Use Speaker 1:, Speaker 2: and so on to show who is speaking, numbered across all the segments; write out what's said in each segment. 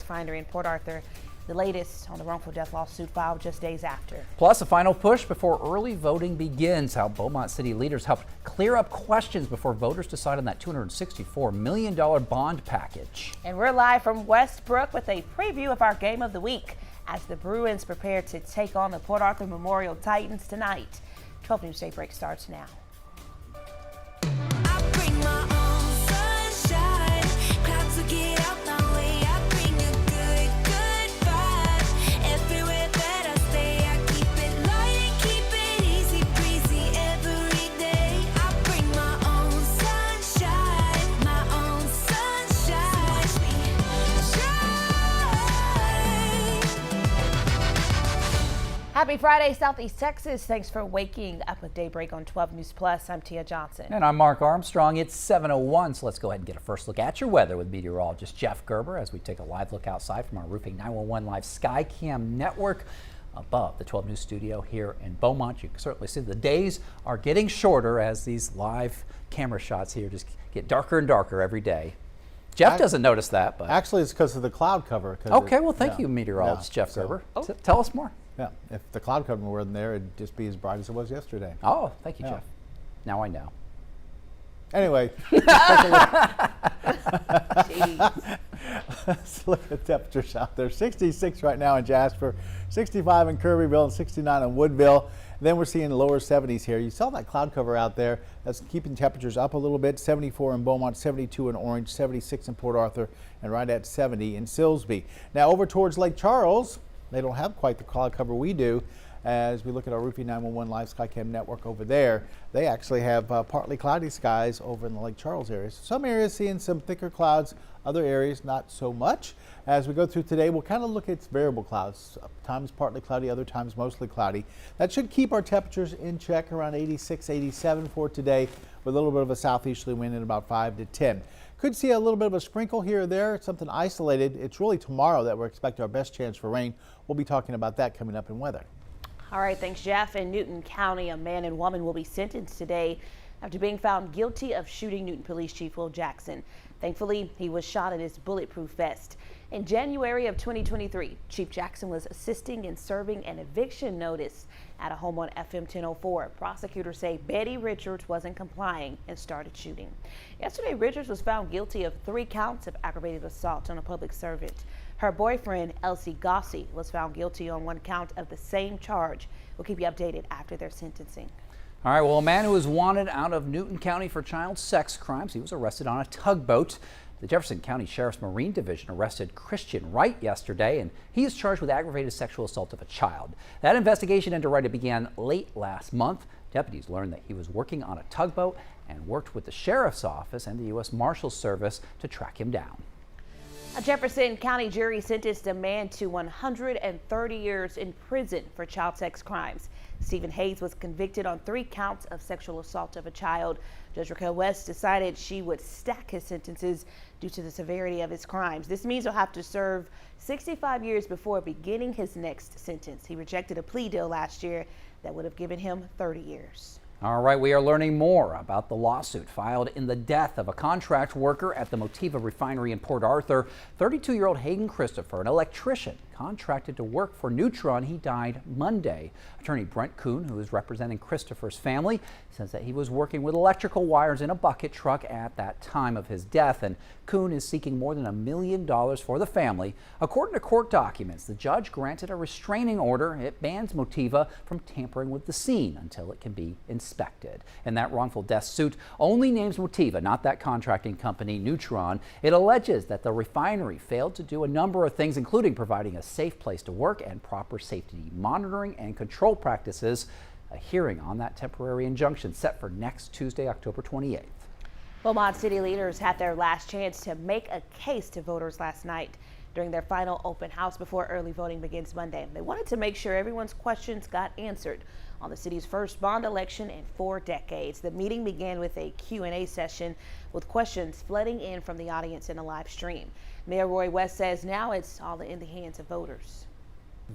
Speaker 1: refinery in Port Arthur. The latest on the wrongful death lawsuit filed just days after.
Speaker 2: Plus, a final push before early voting begins. How Beaumont City leaders helped clear up questions before voters decide on that $264 million bond package.
Speaker 1: And we're live from Westbrook with a preview of our game of the week as the Bruins prepare to take on the Port Arthur Memorial Titans tonight. 12 News Daybreak starts now. Happy Friday, Southeast Texas. Thanks for waking up with Daybreak on 12 News Plus. I'm Tia Johnson.
Speaker 2: And I'm Mark Armstrong. It's 7:01, so let's go ahead and get a first look at your weather with meteorologist Jeff Gerber as we take a live look outside from our Roofing 911 Live Skycam network above the 12 News studio here in Beaumont. You can certainly see the days are getting shorter as these live camera shots here just get darker and darker every day. Jeff doesn't notice that, but
Speaker 3: actually it's because of the cloud cover.
Speaker 2: Okay, well, thank you, meteorologist Jeff Gerber. Tell us more.
Speaker 3: Yeah, if the cloud cover weren't there, it'd just be as bright as it was yesterday.
Speaker 2: Oh, thank you, Jeff. Now I know.
Speaker 3: Anyway, let's look at the temperatures out there. 66 right now in Jasper, 65 in Kirbyville, and 69 in Woodville. Then we're seeing lower 70s here. You saw that cloud cover out there. That's keeping temperatures up a little bit. 74 in Beaumont, 72 in Orange, 76 in Port Arthur, and right at 70 in Silsbee. Now over towards Lake Charles, they don't have quite the cloud cover we do. As we look at our Roofing 911 Live Skycam network over there, they actually have partly cloudy skies over in the Lake Charles area. So some areas seeing some thicker clouds, other areas not so much. As we go through today, we'll kind of look at variable clouds. Times partly cloudy, other times mostly cloudy. That should keep our temperatures in check around 86, 87 for today, with a little bit of a southeasterly wind at about 5 to 10. Could see a little bit of a sprinkle here or there, something isolated. It's really tomorrow that we're expecting our best chance for rain. We'll be talking about that coming up in weather.
Speaker 1: All right, thanks, Jeff. In Newton County, a man and woman will be sentenced today after being found guilty of shooting Newton Police Chief Will Jackson. Thankfully, he was shot in his bulletproof vest. In January of 2023, Chief Jackson was assisting in serving an eviction notice at a home on FM 1004. Prosecutors say Betty Richards wasn't complying and started shooting. Yesterday, Richards was found guilty of 3 counts of aggravated assault on a public servant. Her boyfriend, Elsie Gossie, was found guilty on 1 count of the same charge. We'll keep you updated after their sentencing.
Speaker 2: All right, well, a man who was wanted out of Newton County for child sex crimes, he was arrested on a tugboat. The Jefferson County Sheriff's Marine Division arrested Christian Wright yesterday, and he is charged with aggravated sexual assault of a child. That investigation into Wright began late last month. Deputies learned that he was working on a tugboat and worked with the Sheriff's Office and the U.S. Marshals Service to track him down.
Speaker 1: A Jefferson County jury sentenced a man to 130 years in prison for child sex crimes. Stephen Hayes was convicted on 3 counts of sexual assault of a child. Judge Raquel West decided she would stack his sentences due to the severity of his crimes. This means he'll have to serve 65 years before beginning his next sentence. He rejected a plea deal last year that would have given him 30 years.
Speaker 2: All right, we are learning more about the lawsuit filed in the death of a contract worker at the Motiva refinery in Port Arthur. 32-year-old Hayden Christopher, an electrician contracted to work for Neutron. He died Monday. Attorney Brent Kuhn, who is representing Christopher's family, says that he was working with electrical wires in a bucket truck at that time of his death, and Kuhn is seeking more than $1 million for the family. According to court documents, the judge granted a restraining order. It bans Motiva from tampering with the scene until it can be inspected. And that wrongful death suit only names Motiva, not that contracting company, Neutron. It alleges that the refinery failed to do a number of things, including providing a safe place to work and proper safety monitoring and control practices. A hearing on that temporary injunction set for next Tuesday, October 28th.
Speaker 1: Beaumont city leaders had their last chance to make a case to voters last night during their final open house before early voting begins Monday. They wanted to make sure everyone's questions got answered on the city's first bond election in 4 decades. The meeting began with a Q&A session with questions flooding in from the audience in a live stream. Mayor Roy West says now it's all in the hands of voters.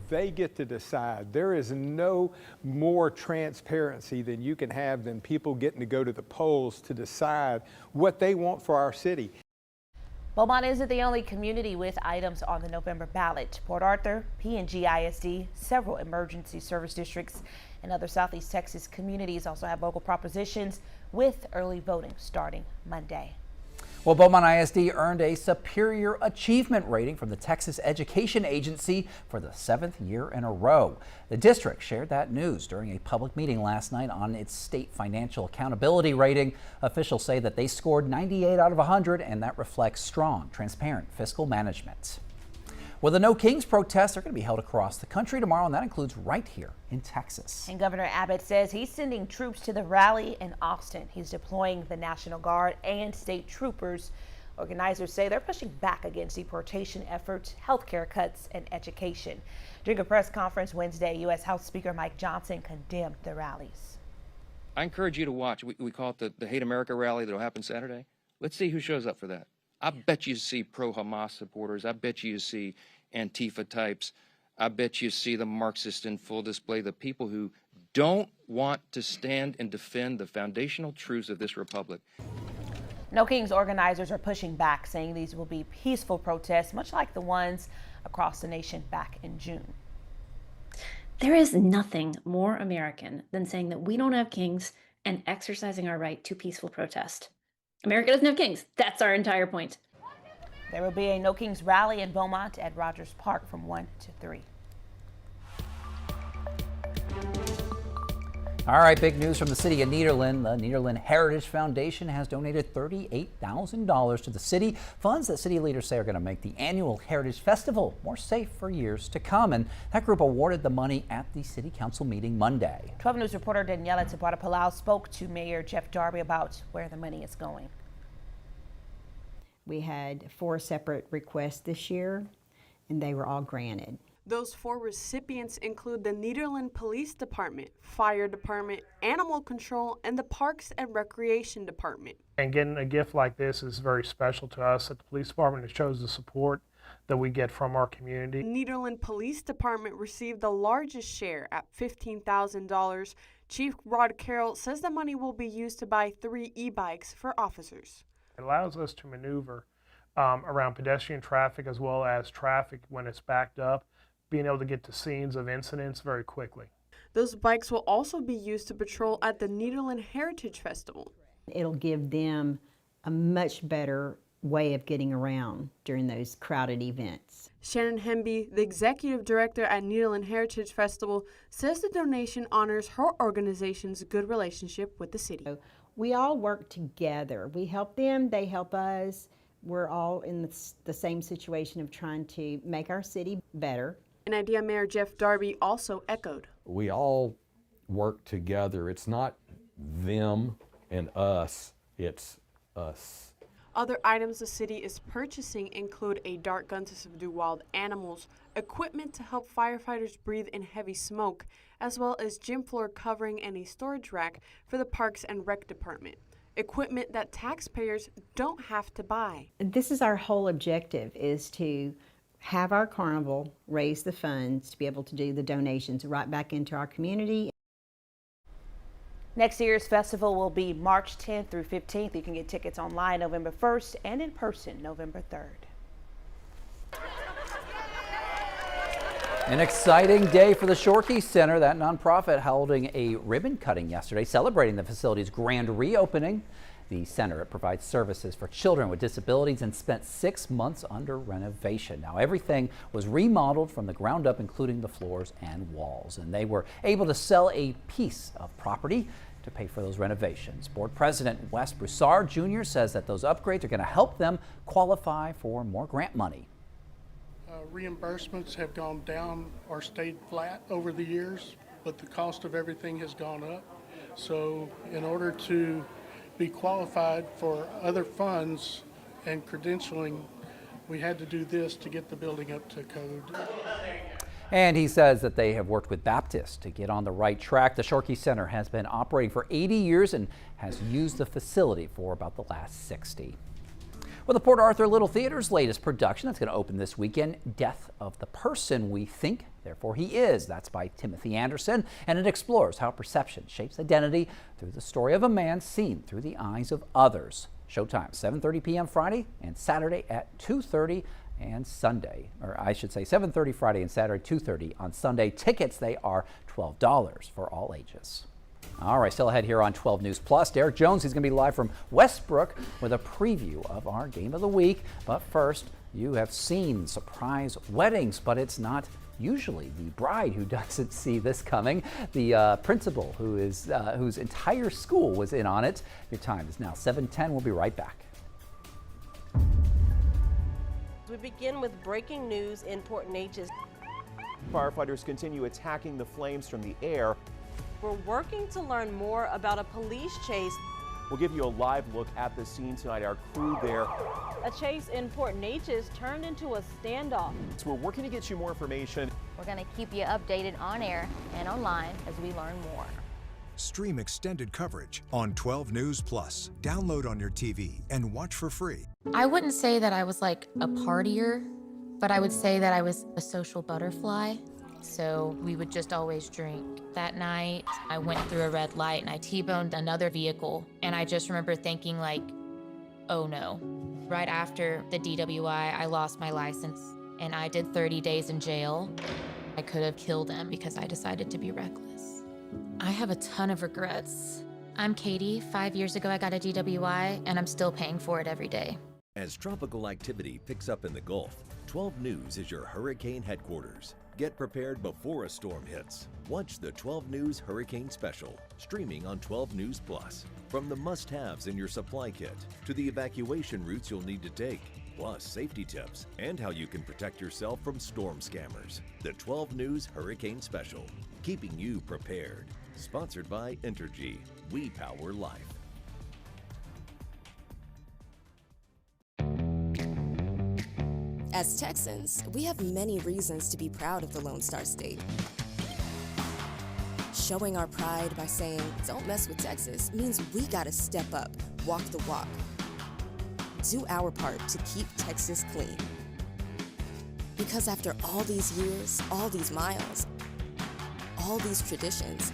Speaker 4: They get to decide. There is no more transparency than you can have than people getting to go to the polls to decide what they want for our city.
Speaker 1: Beaumont isn't the only community with items on the November ballot. Port Arthur, PNG ISD, several emergency service districts, and other Southeast Texas communities also have local propositions with early voting starting Monday.
Speaker 2: Well, Beaumont ISD earned a superior achievement rating from the Texas Education Agency for the 7th year in a row. The district shared that news during a public meeting last night on its state financial accountability rating. Officials say that they scored 98 out of 100, and that reflects strong, transparent fiscal management. Well, the No Kings protests are going to be held across the country tomorrow, and that includes right here in Texas.
Speaker 1: And Governor Abbott says he's sending troops to the rally in Austin. He's deploying the National Guard and state troopers. Organizers say they're pushing back against deportation efforts, healthcare cuts, and education. During a press conference Wednesday, U.S. House Speaker Mike Johnson condemned the rallies.
Speaker 5: I encourage you to watch. We call it the Hate America rally that'll happen Saturday. Let's see who shows up for that. I bet you see pro-Hamas supporters. I bet you see Antifa types. I bet you see the Marxists in full display, the people who don't want to stand and defend the foundational truths of this republic.
Speaker 1: No Kings organizers are pushing back, saying these will be peaceful protests, much like the ones across the nation back in June.
Speaker 6: There is nothing more American than saying that we don't have kings and exercising our right to peaceful protest. America doesn't have kings. That's our entire point.
Speaker 1: There will be a No Kings rally in Beaumont at Rogers Park from 1 to 3.
Speaker 2: All right, big news from the city of Nederland. The Nederland Heritage Foundation has donated $38,000 to the city. Funds that city leaders say are going to make the annual Heritage Festival more safe for years to come. And that group awarded the money at the city council meeting Monday.
Speaker 1: 12 News reporter Daniela Tabata-Palau spoke to Mayor Jeff Darby about where the money is going.
Speaker 7: We had 4 separate requests this year, and they were all granted.
Speaker 8: Those 4 recipients include the Nederland Police Department, Fire Department, Animal Control, and the Parks and Recreation Department.
Speaker 9: And getting a gift like this is very special to us at the police department. It shows the support that we get from our community.
Speaker 8: Nederland Police Department received the largest share at $15,000. Chief Rod Carroll says the money will be used to buy 3 e-bikes for officers.
Speaker 9: It allows us to maneuver around pedestrian traffic as well as traffic when it's backed up, being able to get to scenes of incidents very quickly.
Speaker 8: Those bikes will also be used to patrol at the Nederland Heritage Festival.
Speaker 7: It'll give them a much better way of getting around during those crowded events.
Speaker 8: Shannon Hemby, the executive director at Nederland Heritage Festival, says the donation honors her organization's good relationship with the city.
Speaker 7: We all work together. We help them, they help us. We're all in the same situation of trying to make our city better.
Speaker 8: An idea Mayor Jeff Darby also echoed.
Speaker 10: We all work together. It's not them and us, it's us.
Speaker 8: Other items the city is purchasing include a dart gun to subdue wild animals, equipment to help firefighters breathe in heavy smoke, as well as gym floor covering and a storage rack for the Parks and Rec Department. Equipment that taxpayers don't have to buy.
Speaker 7: This is our whole objective, is to have our carnival raise the funds to be able to do the donations right back into our community.
Speaker 1: Next year's festival will be March 10th through 15th. You can get tickets online November 1st and in person November 3rd.
Speaker 2: An exciting day for the Shorkey Center. That nonprofit holding a ribbon cutting yesterday celebrating the facility's grand reopening. The center provides services for children with disabilities and spent 6 months under renovation. Now everything was remodeled from the ground up, including the floors and walls, and they were able to sell a piece of property to pay for those renovations. Board President Wes Broussard Jr. says that those upgrades are going to help them qualify for more grant money.
Speaker 11: Reimbursements have gone down or stayed flat over the years, but the cost of everything has gone up. So in order to be qualified for other funds and credentialing, we had to do this to get the building up to code.
Speaker 2: And he says that they have worked with Baptist to get on the right track. The Shorkey Center has been operating for 80 years and has used the facility for about the last 60. Well, the Port Arthur Little Theater's latest production that's going to open this weekend, Death of the Person We Think, Therefore He Is. That's by Timothy Anderson, and it explores how perception shapes identity through the story of a man seen through the eyes of others. Showtime 7:30 p.m. Friday and Saturday at 2:30 and Sunday, or I should say 7:30 Friday and Saturday, 2:30 on Sunday. Tickets, they are $12 for all ages. All right, still ahead here on 12 News Plus. Derek Jones, he's going to be live from Westbrook with a preview of our game of the week. But first, you have seen surprise weddings, but it's not usually the bride who doesn't see this coming. The principal whose entire school was in on it. Your time is now 7:10. We'll be right back.
Speaker 12: We begin with breaking news in Port Neches.
Speaker 13: Firefighters continue attacking the flames from the air.
Speaker 12: We're working to learn more about a police chase.
Speaker 13: We'll give you a live look at the scene tonight. Our crew there.
Speaker 12: A chase in Port Neches turned into a standoff.
Speaker 13: So we're working to get you more information.
Speaker 14: We're going to keep you updated on air and online as we learn more.
Speaker 15: Stream extended coverage on 12 News Plus. Download on your TV and watch for free.
Speaker 16: I wouldn't say that I was like a partier, but I would say that I was a social butterfly. So we would just always drink. That night, I went through a red light and I T-boned another vehicle. And I just remember thinking like, oh no. Right after the DWI, I lost my license and I did 30 days in jail. I could have killed him because I decided to be reckless. I have a ton of regrets. I'm Katie. 5 years ago, I got a DWI and I'm still paying for it every day.
Speaker 17: As tropical activity picks up in the Gulf, 12 News is your hurricane headquarters. Get prepared before a storm hits. Watch the 12 News Hurricane Special, streaming on 12 News Plus. From the must-haves in your supply kit to the evacuation routes you'll need to take, plus safety tips and how you can protect yourself from storm scammers. The 12 News Hurricane Special, keeping you prepared. Sponsored by Entergy. We power life.
Speaker 18: As Texans, we have many reasons to be proud of the Lone Star State. Showing our pride by saying, "Don't mess with Texas," means we gotta step up, walk the walk. Do our part to keep Texas clean. Because after all these years, all these miles, all these traditions,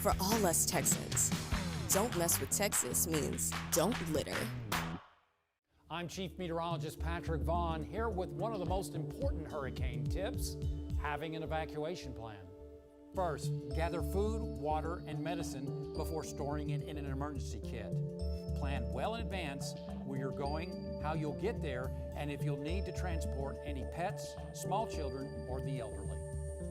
Speaker 18: for all us Texans, "Don't mess with Texas" means don't litter.
Speaker 19: I'm Chief Meteorologist Patrick Vaughn here with one of the most important hurricane tips, having an evacuation plan. First, gather food, water, and medicine before storing it in an emergency kit. Plan well in advance where you're going, how you'll get there, and if you'll need to transport any pets, small children, or the elderly.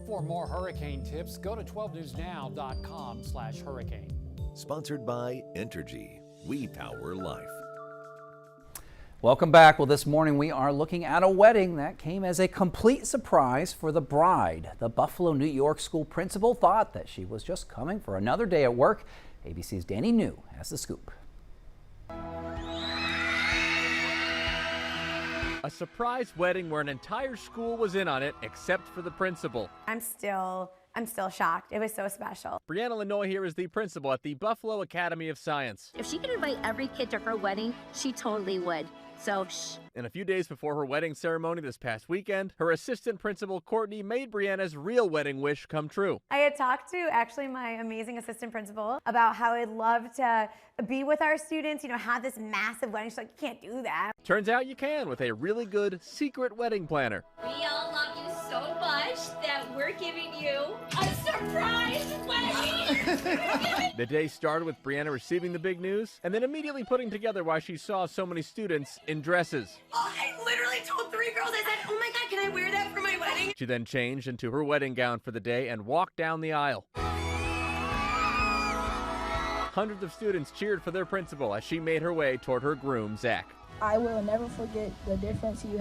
Speaker 19: For more hurricane tips, go to 12newsnow.com/hurricane.
Speaker 17: Sponsored by Entergy. We power life.
Speaker 2: Welcome back. Well, this morning we are looking at a wedding that came as a complete surprise for the bride. The Buffalo, New York school principal thought that she was just coming for another day at work. ABC's Danny New has the scoop.
Speaker 20: A surprise wedding where an entire school was in on it except for the principal.
Speaker 21: I'm still shocked. It was so special.
Speaker 20: Brianna Lenoy here is the principal at the Buffalo Academy of Science.
Speaker 22: If she could invite every kid to her wedding, she totally would. So,
Speaker 20: And a few days before her wedding ceremony this past weekend, her assistant principal, Courtney, made Brianna's real wedding wish come true.
Speaker 21: I had talked to actually my amazing assistant principal about how I'd love to be with our students, have this massive wedding. She's like, you can't do that.
Speaker 20: Turns out you can with a really good secret wedding planner.
Speaker 22: we all love you so much that we're giving you a surprise wedding.
Speaker 20: The day started with Brianna receiving the big news and then immediately putting together why she saw so many students in dresses.
Speaker 21: Oh, I literally told 3 girls, I said, oh my God, can I wear that for my wedding?
Speaker 20: She then changed into her wedding gown for the day and walked down the aisle. Hundreds of students cheered for their principal as she made her way toward her groom, Zach.
Speaker 23: I will never forget the difference you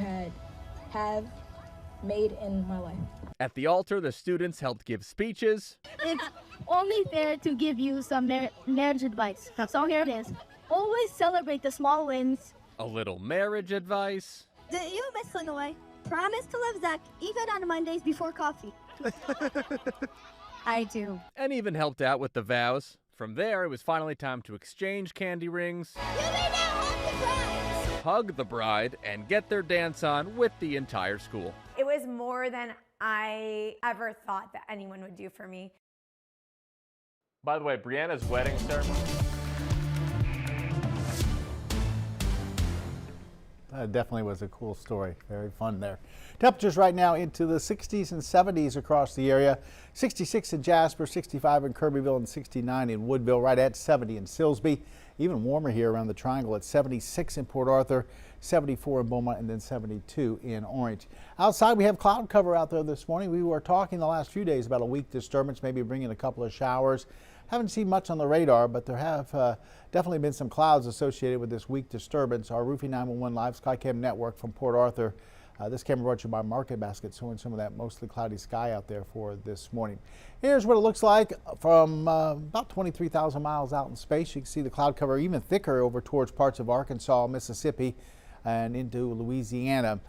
Speaker 23: have made in my life.
Speaker 20: At the altar, the students helped give speeches.
Speaker 23: It's only fair to give you some marriage advice. So here it is. Always celebrate the small wins.
Speaker 20: A little marriage advice.
Speaker 23: Do you, Miss Lenoy, promise to love Zach even on Mondays before coffee? I do.
Speaker 20: And even helped out with the vows. From there, it was finally time to exchange candy rings, hug the bride, and get their dance on with the entire school.
Speaker 21: It was more than I ever thought that anyone would do for me.
Speaker 20: By the way, Brianna's wedding ceremony.
Speaker 3: definitely was a cool story. Very fun there. Temperatures right now into the 60s and 70s across the area. 66 in Jasper, 65 in Kirbyville, and 69 in Woodville, right at 70 in Silsbee. Even warmer here around the Triangle at 76 in Port Arthur, 74 in Beaumont, and then 72 in Orange. Outside, we have cloud cover out there this morning. We were talking the last few days about a weak disturbance, maybe bringing a couple of showers. Haven't seen much on the radar, but there have definitely been some clouds associated with this weak disturbance. Our Roofing 911 Live Skycam network from Port Arthur. This camera brought to you by Market Basket, showing some of that mostly cloudy sky out there for this morning. Here's what it looks like from about 23,000 miles out in space. You can see the cloud cover even thicker over towards parts of Arkansas, Mississippi, and into Louisiana.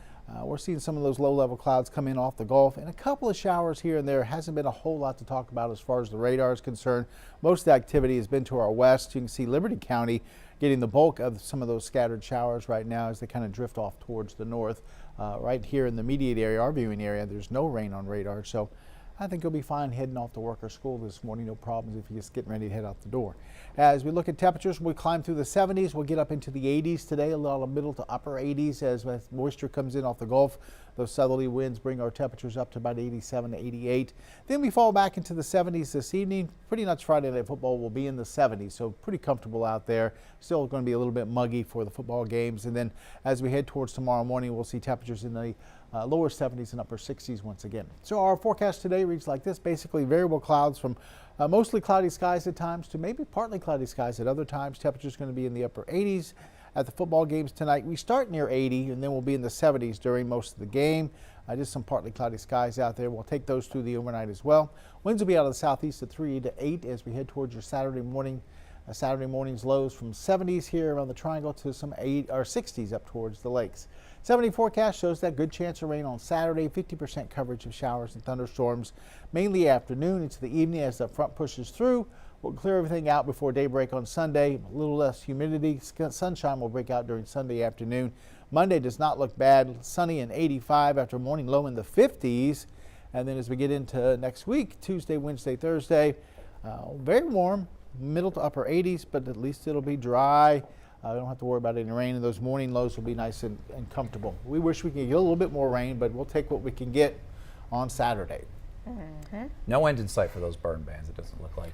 Speaker 3: We're seeing some of those low-level clouds come in off the Gulf, and a couple of showers here and there. Hasn't been a whole lot to talk about as far as the radar is concerned. Most of the activity has been to our west. You can see Liberty County getting the bulk of some of those scattered showers right now as they kind of drift off towards the north. Right here in the immediate area, our viewing area, there's no rain on radar, so I think you'll be fine heading off to work or school this morning. No problems if you're just getting ready to head out the door. As we look at temperatures, we climb through the 70s. We'll get up into the 80s today, a lot of middle to upper 80s as moisture comes in off the Gulf. Those southerly winds bring our temperatures up to about 87 to 88. Then we fall back into the 70s this evening. Pretty much Friday Night Football will be in the 70s, so pretty comfortable out there. Still going to be a little bit muggy for the football games. And then as we head towards tomorrow morning, we'll see temperatures in the lower 70s and upper 60s once again. So our forecast today reads like this. Basically variable clouds from mostly cloudy skies at times to maybe partly cloudy skies at other times. Temperatures going to be in the upper 80s. At the football games tonight, we start near 80 and then we'll be in the 70s during most of the game. Just some partly cloudy skies out there. We'll take those through the overnight as well. Winds will be out of the southeast at 3 to 8 as we head towards your Saturday morning. Saturday morning's lows from 70s here around the Triangle to some 60s up towards the lakes. 70 forecast shows that good chance of rain on Saturday, 50% coverage of showers and thunderstorms, mainly afternoon into the evening as the front pushes through. We'll clear everything out before daybreak on Sunday. A little less humidity. Sunshine will break out during Sunday afternoon. Monday does not look bad. Sunny and 85 after a morning low in the 50s. And then as we get into next week, Tuesday, Wednesday, Thursday, very warm, middle to upper 80s, but at least it'll be dry. We don't have to worry about any rain, and those morning lows will be nice and comfortable. We wish we could get a little bit more rain, but we'll take what we can get on Saturday.
Speaker 2: No end in sight for those burn bans, it doesn't look like.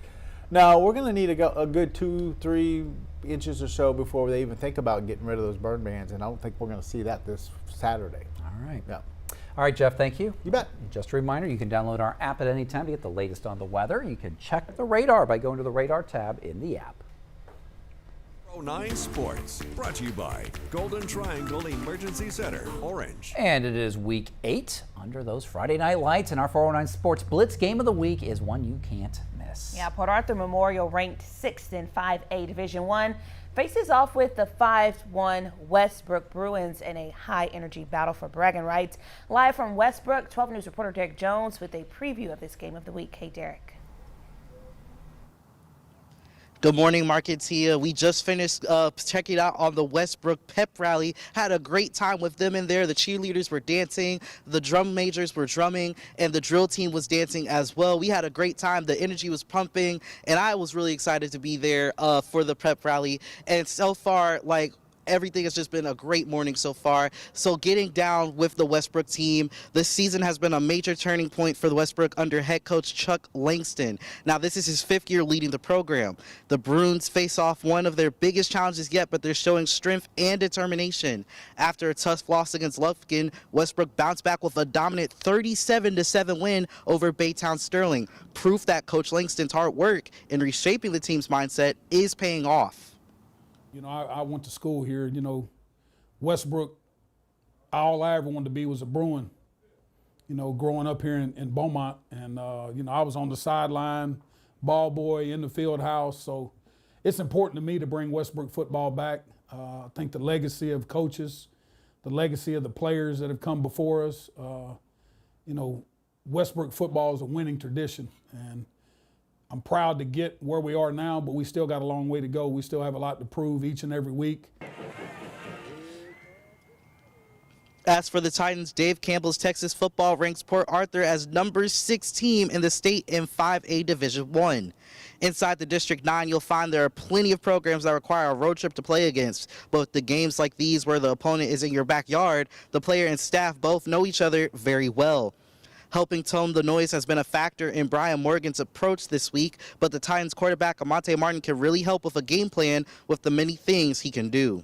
Speaker 3: No, we're going to need a good 2-3 inches or so before they even think about getting rid of those burn bans, and I don't think we're going to see that this Saturday.
Speaker 2: All right.
Speaker 3: Yeah.
Speaker 2: All right, Jeff, thank you.
Speaker 3: You bet.
Speaker 2: Just a reminder, you can download our app at any time to get the latest on the weather. You can check the radar by going to the radar tab in the app.
Speaker 4: 09 Sports, brought to you by Golden Triangle Emergency Center, Orange.
Speaker 2: And it is week 8 under those Friday night lights, and our 409 Sports Blitz game of the week is one you can't miss.
Speaker 1: Yeah, Port Arthur Memorial, ranked 6th in 5A Division I, faces off with the 5-1 Westbrook Bruins in a high-energy battle for bragging rights. Live from Westbrook, 12 News reporter Derek Jones with a preview of this game of the week. Hey, Derek.
Speaker 5: Good morning, Marketia. We just finished checking out on the Westbrook Pep Rally. Had a great time with them in there. The cheerleaders were dancing, the drum majors were drumming, and the drill team was dancing as well. We had a great time. The energy was pumping, and I was really excited to be there for the Pep Rally. And so far, everything has just been a great morning so far. So getting down with the Westbrook team, this season has been a major turning point for the Westbrook under head coach Chuck Langston. Now this is his 5th year leading the program. The Bruins face off one of their biggest challenges yet, but they're showing strength and determination. After a tough loss against Lufkin, Westbrook bounced back with a dominant 37-7 win over Baytown Sterling. Proof that Coach Langston's hard work in reshaping the team's mindset is paying off.
Speaker 24: You know, I went to school here. You know, Westbrook, all I ever wanted to be was a Bruin, you know, growing up here in Beaumont. And, you know, I was on the sideline, ball boy in the field house. So it's important to me to bring Westbrook football back. I think the legacy of coaches, the legacy of the players that have come before us, you know, Westbrook football is a winning tradition. And I'm proud to get where we are now, but we still got a long way to go. We still have a lot to prove each and every week.
Speaker 5: As for the Titans, Dave Campbell's Texas football ranks Port Arthur as number 6 team in the state in 5A Division I. Inside the District 9, you'll find there are plenty of programs that require a road trip to play against. But the games like these where the opponent is in your backyard, the player and staff both know each other very well. Helping tone the noise has been a factor in Brian Morgan's approach this week, but the Titans quarterback Amonte Martin can really help with a game plan with the many things he can do.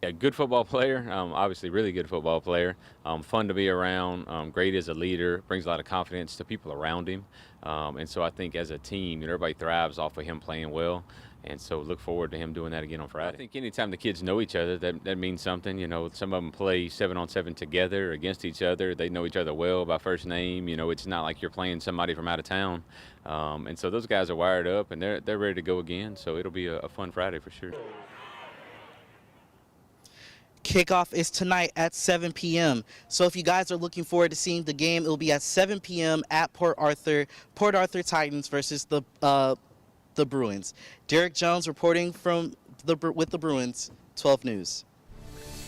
Speaker 6: A good football player, obviously really good football player, fun to be around, great as a leader, brings a lot of confidence to people around him. And so I think as a team, everybody thrives off of him playing well. And so look forward to him doing that again on Friday. I think anytime the kids know each other, that means something. Some of them play 7-on-7 together against each other. They know each other well by first name. It's not like you're playing somebody from out of town. And so those guys are wired up and they're ready to go again. So it'll be a fun Friday for sure.
Speaker 5: Kickoff is tonight at 7 p.m. So if you guys are looking forward to seeing the game, it will be at 7 p.m. at Port Arthur. Port Arthur Titans versus the Bruins. Derek Jones reporting with the Bruins, 12 News.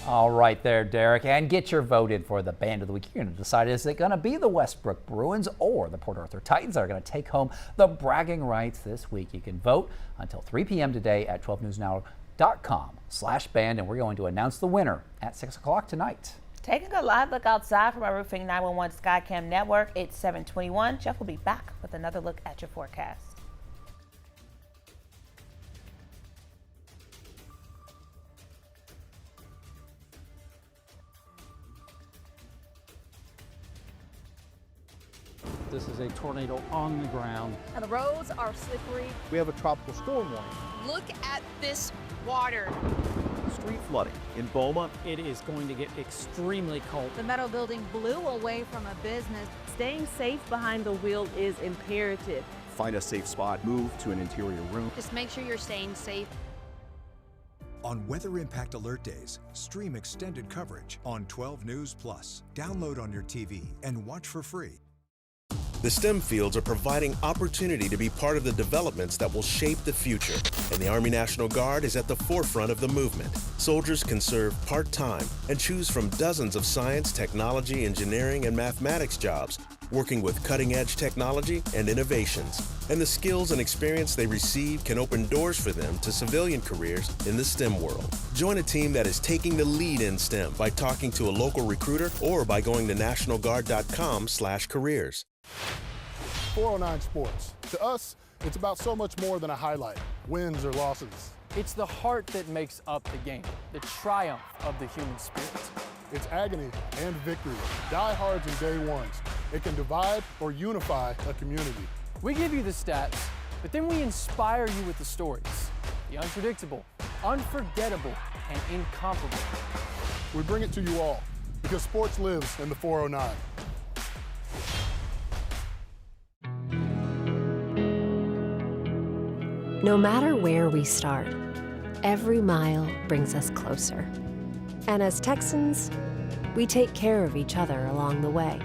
Speaker 2: All right there, Derek. And get your vote in for the Band of the Week. You're going to decide, is it going to be the Westbrook Bruins or the Port Arthur Titans that are going to take home the bragging rights this week? You can vote until 3 p.m. today at 12newsnow.com/band, and we're going to announce the winner at 6 o'clock tonight.
Speaker 1: Taking a live look outside from our Roofing 911 Skycam network, it's 7:21. Jeff will be back with another look at your forecast.
Speaker 8: This is a tornado on the ground.
Speaker 9: And the roads are slippery.
Speaker 13: We have a tropical storm warning.
Speaker 9: Look at this water.
Speaker 13: Street flooding in Beaumont.
Speaker 8: It is going to get extremely cold.
Speaker 12: The metal building blew away from a business. Staying safe behind the wheel is imperative.
Speaker 13: Find a safe spot, move to an interior room.
Speaker 9: Just make sure you're staying safe.
Speaker 15: On Weather Impact Alert Days, stream extended coverage on 12 News Plus. Download on your TV and watch for free.
Speaker 10: The STEM fields are providing opportunity to be part of the developments that will shape the future, and the Army National Guard is at the forefront of the movement. Soldiers can serve part-time and choose from dozens of science, technology, engineering, and mathematics jobs, working with cutting-edge technology and innovations. And the skills and experience they receive can open doors for them to civilian careers in the STEM world. Join a team that is taking the lead in STEM by talking to a local recruiter or by going to nationalguard.com/careers.
Speaker 25: 409 Sports. To us, it's about so much more than a highlight, wins or losses.
Speaker 26: It's the heart that makes up the game, the triumph of the human spirit.
Speaker 25: It's agony and victory, diehards and day ones. It can divide or unify a community.
Speaker 26: We give you the stats, but then we inspire you with the stories. The unpredictable, unforgettable, and incomparable.
Speaker 25: We bring it to you all because sports lives in the 409.
Speaker 27: No matter where we start, every mile brings us closer. And as Texans, we take care of each other along the way.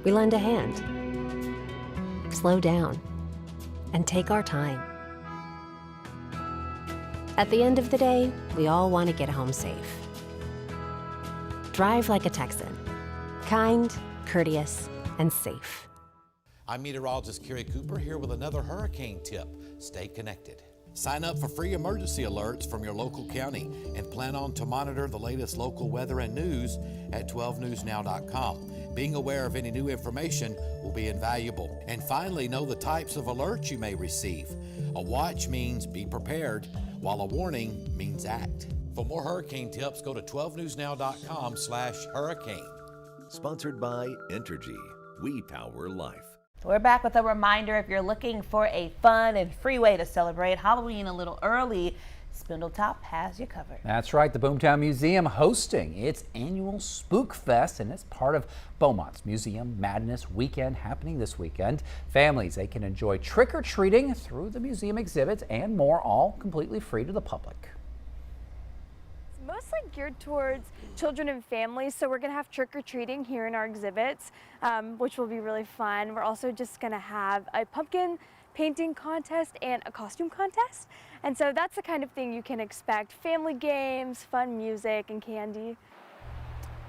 Speaker 27: We lend a hand, slow down, and take our time. At the end of the day, we all want to get home safe. Drive like a Texan, kind, courteous, and safe.
Speaker 28: I'm meteorologist Kerry Cooper here with another hurricane tip. Stay connected. Sign up for free emergency alerts from your local county and plan on to monitor the latest local weather and news at 12newsnow.com. Being aware of any new information will be invaluable. And finally, know the types of alerts you may receive. A watch means be prepared, while a warning means act. For more hurricane tips, go to 12newsnow.com/hurricane.
Speaker 17: Sponsored by Entergy. We power life.
Speaker 1: We're back with a reminder, if you're looking for a fun and free way to celebrate Halloween a little early, Spindletop has you covered.
Speaker 2: That's right, the Boomtown Museum hosting its annual Spook Fest, and it's part of Beaumont's Museum Madness Weekend happening this weekend. Families, they can enjoy trick-or-treating through the museum exhibits and more, all completely free to the public.
Speaker 29: Mostly geared towards children and families, so we're going to have trick-or-treating here in our exhibits, which will be really fun. We're also just going to have a pumpkin painting contest and a costume contest, and so that's the kind of thing you can expect. Family games, fun music, and candy.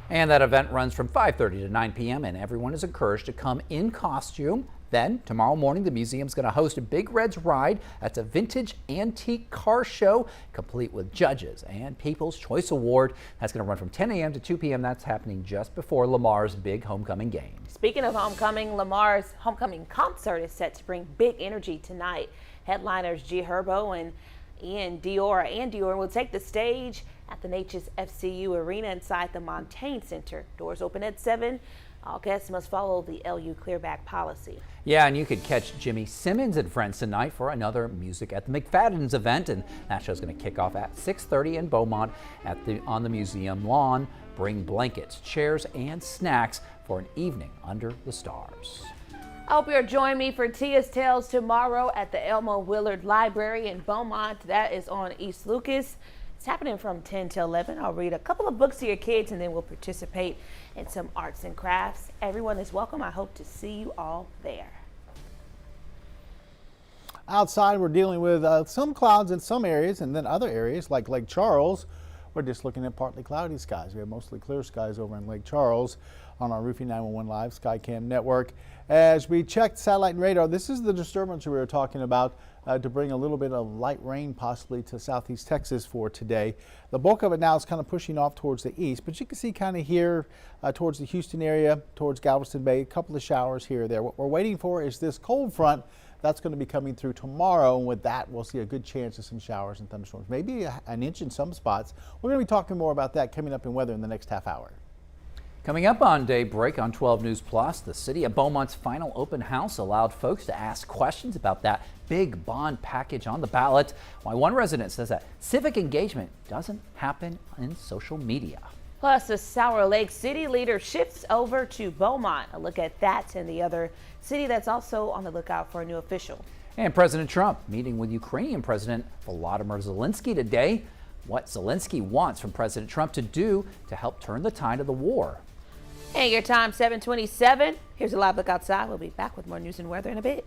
Speaker 2: And that event runs from 5:30 to 9 p.m. and everyone is encouraged to come in costume. Then tomorrow morning, the museum's going to host a Big Red's Ride. That's a vintage antique car show, complete with judges and People's Choice Award. That's going to run from 10 a.m. to 2 p.m. That's happening just before Lamar's big homecoming game.
Speaker 1: Speaking of homecoming, Lamar's homecoming concert is set to bring big energy tonight. Headliners G Herbo and Ian Dior will take the stage at the Natchez FCU Arena inside the Montaigne Center. Doors open at 7. All guests must follow the LU Clearback policy.
Speaker 2: Yeah, and you could catch Jimmy Simmons and friends tonight for another Music at the McFadden's event, and that show's going to kick off at 6:30 in Beaumont on the museum lawn. Bring blankets, chairs, and snacks for an evening under the stars.
Speaker 1: I hope you'll join me for Tia's Tales tomorrow at the Elmo Willard Library in Beaumont. That is on East Lucas. It's happening from 10 to 11. I'll read a couple of books to your kids and then we'll participate in some arts and crafts. Everyone is welcome. I hope to see you all there.
Speaker 3: Outside, we're dealing with some clouds in some areas, and then other areas like Lake Charles, we're just looking at partly cloudy skies. We have mostly clear skies over in Lake Charles on our Roofing 911 Live Skycam network. As we checked satellite and radar, this is the disturbance we were talking about to bring a little bit of light rain possibly to southeast Texas for today. The bulk of it now is kind of pushing off towards the east, but you can see kind of here towards the Houston area, towards Galveston Bay, a couple of showers here or there. What we're waiting for is this cold front that's going to be coming through tomorrow, and with that we'll see a good chance of some showers and thunderstorms, maybe an inch in some spots. We're going to be talking more about that coming up in weather in the next half hour.
Speaker 2: Coming up on Daybreak on 12 News Plus, the city of Beaumont's final open house allowed folks to ask questions about that big bond package on the ballot. Why one resident says that civic engagement doesn't happen in social media.
Speaker 1: Plus, the Sour Lake City leader shifts over to Beaumont. A look at that and the other city that's also on the lookout for a new official.
Speaker 2: And President Trump meeting with Ukrainian President Volodymyr Zelensky today. What Zelensky wants from President Trump to do to help turn the tide of the war.
Speaker 1: And your time, 7:27. Here's a live look outside. We'll be back with more news and weather in a bit.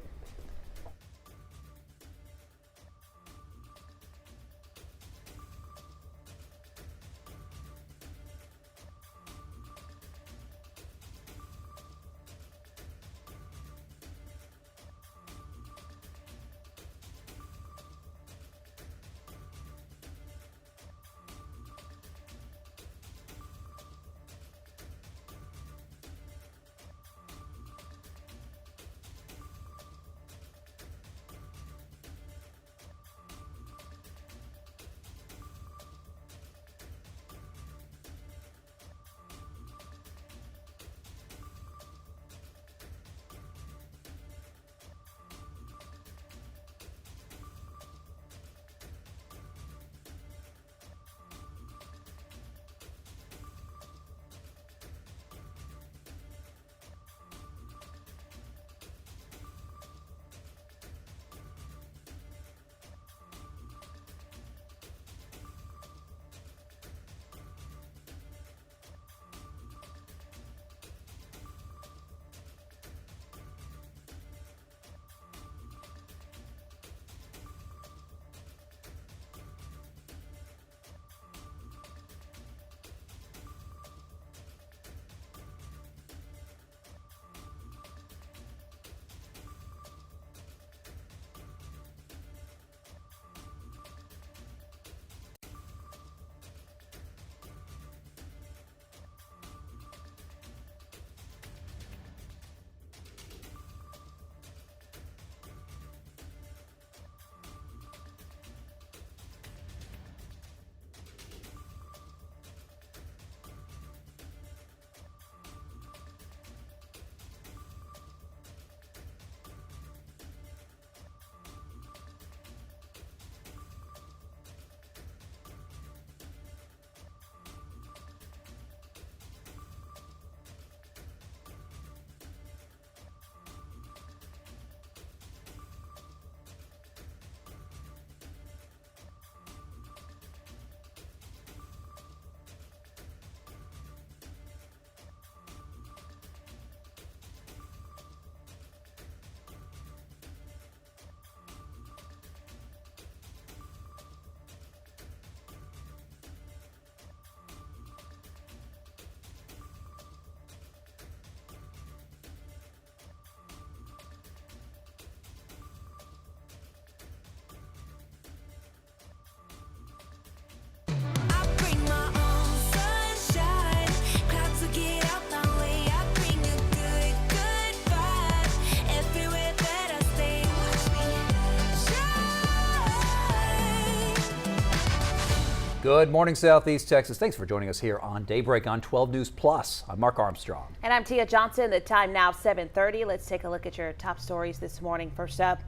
Speaker 2: Good morning, Southeast Texas. Thanks for joining us here on Daybreak on 12 News Plus. I'm Mark Armstrong.
Speaker 1: And I'm Tia Johnson. The time now 7:30. Let's take a look at your top stories this morning. First up,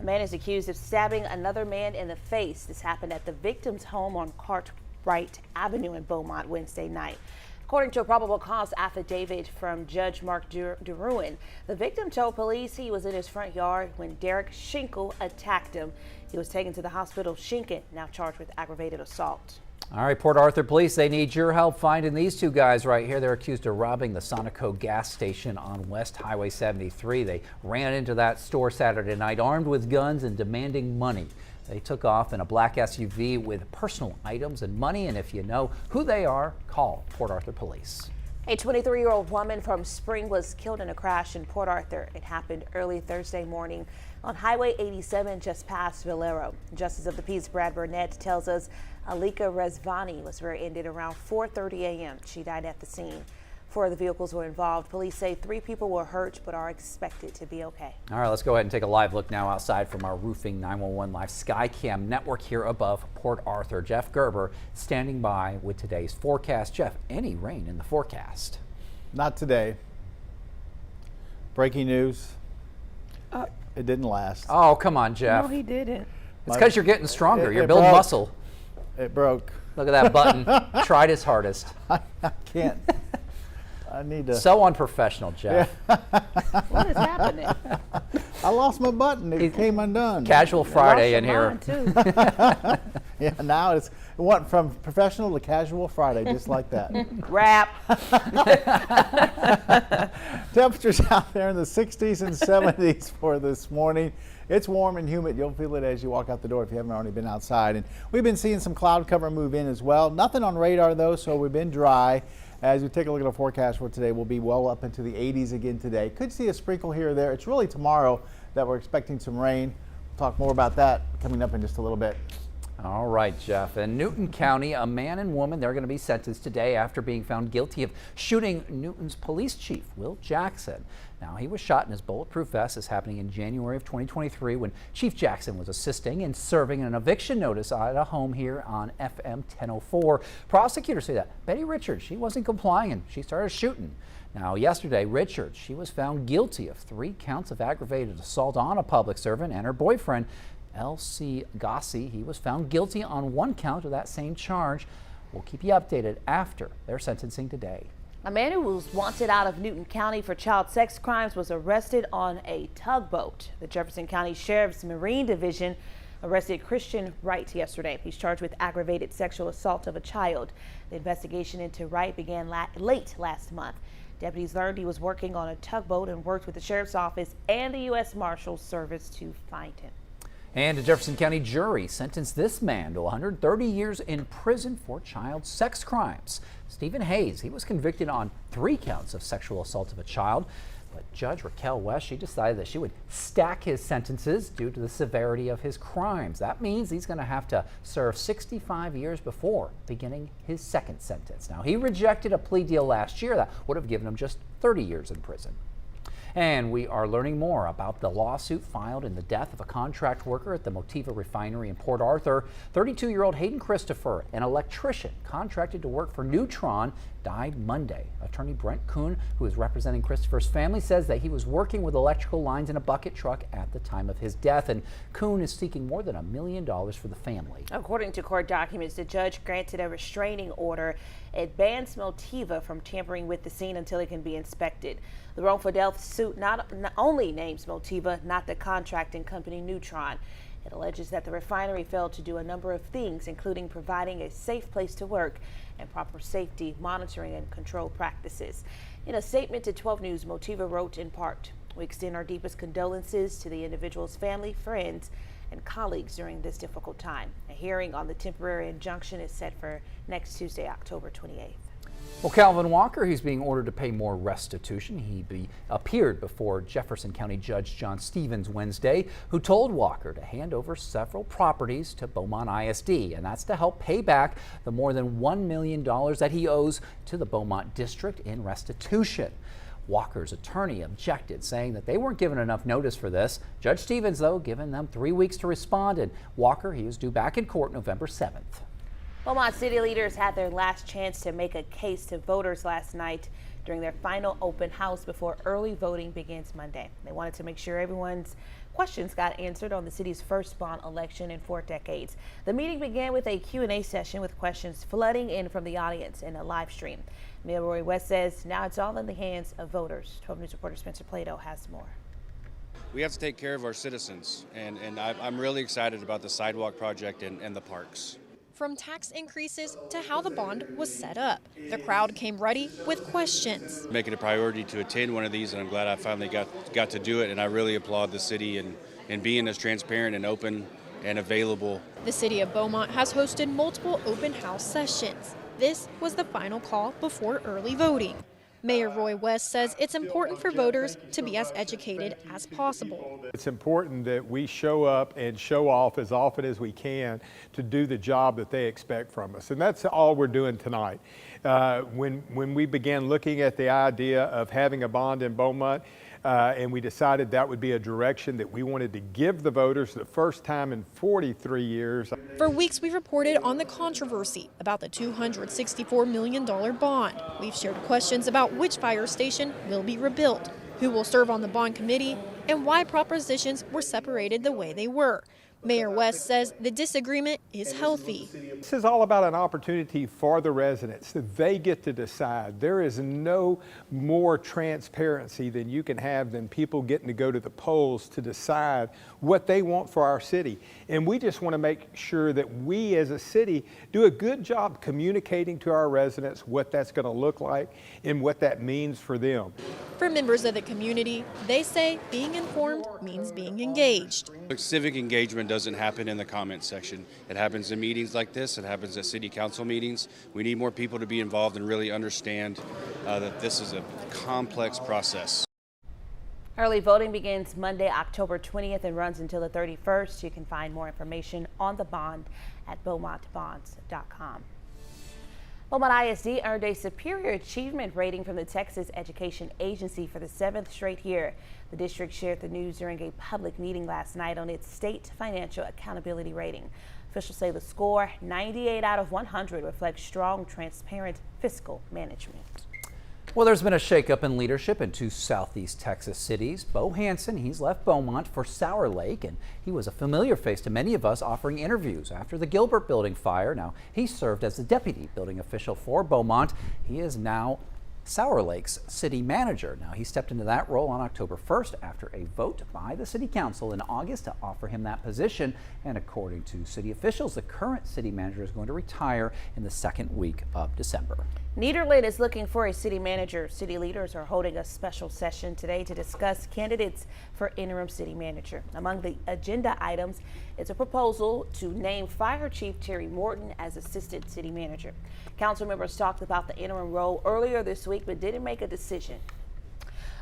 Speaker 1: a man is accused of stabbing another man in the face. This happened at the victim's home on Cartwright Avenue in Beaumont Wednesday night. According to a probable cause affidavit from Judge Mark DeRuin, the victim told police he was in his front yard when Derek Schinkel attacked him. He was taken to the hospital. Schinkel now charged with aggravated assault.
Speaker 2: All right, Port Arthur police, they need your help finding these two guys right here. They're accused of robbing the Sonico gas station on West Highway 73. They ran into that store Saturday night armed with guns and demanding money. They took off in a black SUV with personal items and money, and if you know who they are, call Port Arthur police.
Speaker 1: A 23-year-old woman from Spring was killed in a crash in Port Arthur. It happened early Thursday morning on Highway 87 just past Valero. Justice of the Peace Brad Burnett tells us Alika Rezvani was rear-ended around 4:30 a.m. She died at the scene. 4 of the vehicles were involved. Police say 3 people were hurt but are expected to be okay.
Speaker 2: All right, let's go ahead and take a live look now outside from our Roofing 911 Live Skycam network here above Port Arthur. Jeff Gerber standing by with today's forecast. Jeff, any rain in the forecast?
Speaker 3: Not today. Breaking news. It didn't last.
Speaker 2: Oh, come on, Jeff.
Speaker 12: No, he didn't.
Speaker 2: It's because you're getting stronger. You're building muscle.
Speaker 3: It broke.
Speaker 2: Look at that button. Tried his hardest.
Speaker 3: I can't. I need to.
Speaker 2: So unprofessional, Jeff.
Speaker 3: Yeah.
Speaker 1: What is happening?
Speaker 3: I lost my button. It came undone.
Speaker 2: Casual Friday in here.
Speaker 3: Yeah, now it went from professional to casual Friday, just like that.
Speaker 1: Rap.
Speaker 3: Temperatures out there in the 60s and 70s for this morning. It's warm and humid. You'll feel it as you walk out the door if you haven't already been outside. And we've been seeing some cloud cover move in as well. Nothing on radar though, so we've been dry. As we take a look at our forecast for today, we'll be well up into the 80s again today. Could see a sprinkle here or there. It's really tomorrow that we're expecting some rain. We'll talk more about that coming up in just a little bit.
Speaker 2: All right, Jeff. In Newton County, a man and woman, they're going to be sentenced today after being found guilty of shooting Newton's police chief, Will Jackson. Now, he was shot in his bulletproof vest. This happening in January of 2023 when Chief Jackson was assisting in serving an eviction notice at a home here on FM 1004. Prosecutors say that Betty Richards, she wasn't complying and she started shooting. Now, yesterday, Richards, she was found guilty of 3 counts of aggravated assault on a public servant, and her boyfriend, L.C. Gossi, he was found guilty on 1 count of that same charge. We'll keep you updated after their sentencing today.
Speaker 1: A man who was wanted out of Newton County for child sex crimes was arrested on a tugboat. The Jefferson County Sheriff's Marine Division arrested Christian Wright yesterday. He's charged with aggravated sexual assault of a child. The investigation into Wright began late last month. Deputies learned he was working on a tugboat and worked with the Sheriff's Office and the U.S. Marshals Service to find him.
Speaker 2: And a Jefferson County jury sentenced this man to 130 years in prison for child sex crimes. Stephen Hayes, he was convicted on 3 counts of sexual assault of a child. But Judge Raquel West, she decided that she would stack his sentences due to the severity of his crimes. That means he's going to have to serve 65 years before beginning his second sentence. Now, he rejected a plea deal last year that would have given him just 30 years in prison. And we are learning more about the lawsuit filed in the death of a contract worker at the Motiva refinery in Port Arthur. 32-year-old Hayden Christopher, an electrician contracted to work for Neutron, died Monday. Attorney Brent Kuhn, who is representing Christopher's family, says that he was working with electrical lines in a bucket truck at the time of his death, and Kuhn is seeking more than $1 million for the family.
Speaker 1: According to court documents, the judge granted a restraining order. It bans Motiva from tampering with the scene until it can be inspected. The wrongful death suit not only names Motiva, not the contracting company Neutron. It alleges that the refinery failed to do a number of things, including providing a safe place to work and proper safety monitoring and control practices. In a statement to 12 News, Motiva wrote in part, "We extend our deepest condolences to the individual's family, friends, and colleagues during this difficult time." A hearing on the temporary injunction is set for next Tuesday, October 28th.
Speaker 2: Well, Calvin Walker, he's being ordered to pay more restitution. He appeared before Jefferson County Judge John Stevens Wednesday, who told Walker to hand over several properties to Beaumont ISD, and that's to help pay back the more than $1 million that he owes to the Beaumont District in restitution. Walker's attorney objected, saying that they weren't given enough notice for this. Judge Stevens, though, given them 3 weeks to respond, and Walker, he is due back in court November 7th.
Speaker 1: Beaumont city leaders had their last chance to make a case to voters last night during their final open house before early voting begins Monday. They wanted to make sure everyone's questions got answered on the city's first bond election in 4 decades. The meeting began with a Q&A session with questions flooding in from the audience in a live stream. Mayor Roy West says now it's all in the hands of voters. 12 News reporter Spencer Plato has more.
Speaker 7: We have to take care of our citizens, and I'm really excited about the sidewalk project and the parks.
Speaker 11: From tax increases to how the bond was set up, the crowd came ready with questions.
Speaker 7: Make it a priority to attend one of these, and I'm glad I finally got to do it, and I really applaud the city in being as transparent and open and available.
Speaker 11: The city of Beaumont has hosted multiple open house sessions. This was the final call before early voting. Mayor Roy West says it's important for voters to be as educated as possible.
Speaker 14: It's important that we show up and show off as often as we can to do the job that they expect from us. And that's all we're doing tonight. When we began looking at the idea of having a bond in Beaumont, and we decided that would be a direction that we wanted to give the voters the first time in 43 years.
Speaker 11: For weeks, we reported on the controversy about the $264 million bond. We've shared questions about which fire station will be rebuilt, who will serve on the bond committee, and why propositions were separated the way they were. Mayor West says the disagreement is healthy.
Speaker 14: This is all about an opportunity for the residents. They get to decide. There is no more transparency than you can have than people getting to go to the polls to decide what they want for our city. And we just want to make sure that we as a city do a good job communicating to our residents what that's going to look like and what that means for them.
Speaker 11: For members of the community, they say being informed means being engaged.
Speaker 7: Civic engagement doesn't happen in the comments section. It happens in meetings like this. It happens at city council meetings. We need more people to be involved and really understand that this is a complex process.
Speaker 1: Early voting begins Monday, October 20th and runs until the 31st. You can find more information on the bond at beaumontbonds.com. Beaumont ISD earned a superior achievement rating from the Texas Education Agency for the 7th straight year. The district shared the news during a public meeting last night on its state financial accountability rating. Officials say the score, 98 out of 100, reflects strong, transparent fiscal management.
Speaker 2: Well, there's been a shakeup in leadership in 2 southeast Texas cities. Bo Hansen, he's left Beaumont for Sour Lake, and he was a familiar face to many of us offering interviews after the Gilbert building fire. Now, he served as the deputy building official for Beaumont. He is now Sour Lake's city manager. Now, he stepped into that role on October 1st after a vote by the city council in August to offer him that position. And according to city officials, the current city manager is going to retire in the 2nd week of December.
Speaker 1: Nederland is looking for a city manager. City leaders are holding a special session today to discuss candidates for interim city manager. Among the agenda items is a proposal to name Fire Chief Terry Morton as assistant city manager. Council members talked about the interim role earlier this week but didn't make a decision.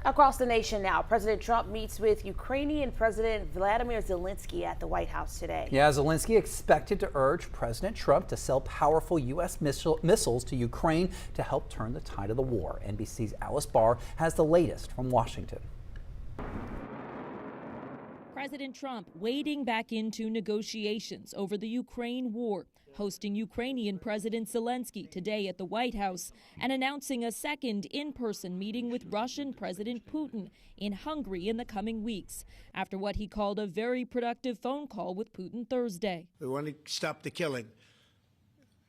Speaker 1: Across the nation now, President Trump meets with Ukrainian President Vladimir Zelensky at the White House today.
Speaker 2: Yeah, Zelensky expected to urge President Trump to sell powerful U.S. missiles to Ukraine to help turn the tide of the war. NBC's Alice Barr has the latest from Washington.
Speaker 16: President Trump wading back into negotiations over the Ukraine war, hosting Ukrainian President Zelensky today at the White House and announcing a second in-person meeting with Russian President Putin in Hungary in the coming weeks, after what he called a very productive phone call with Putin Thursday.
Speaker 18: We want to stop the killing.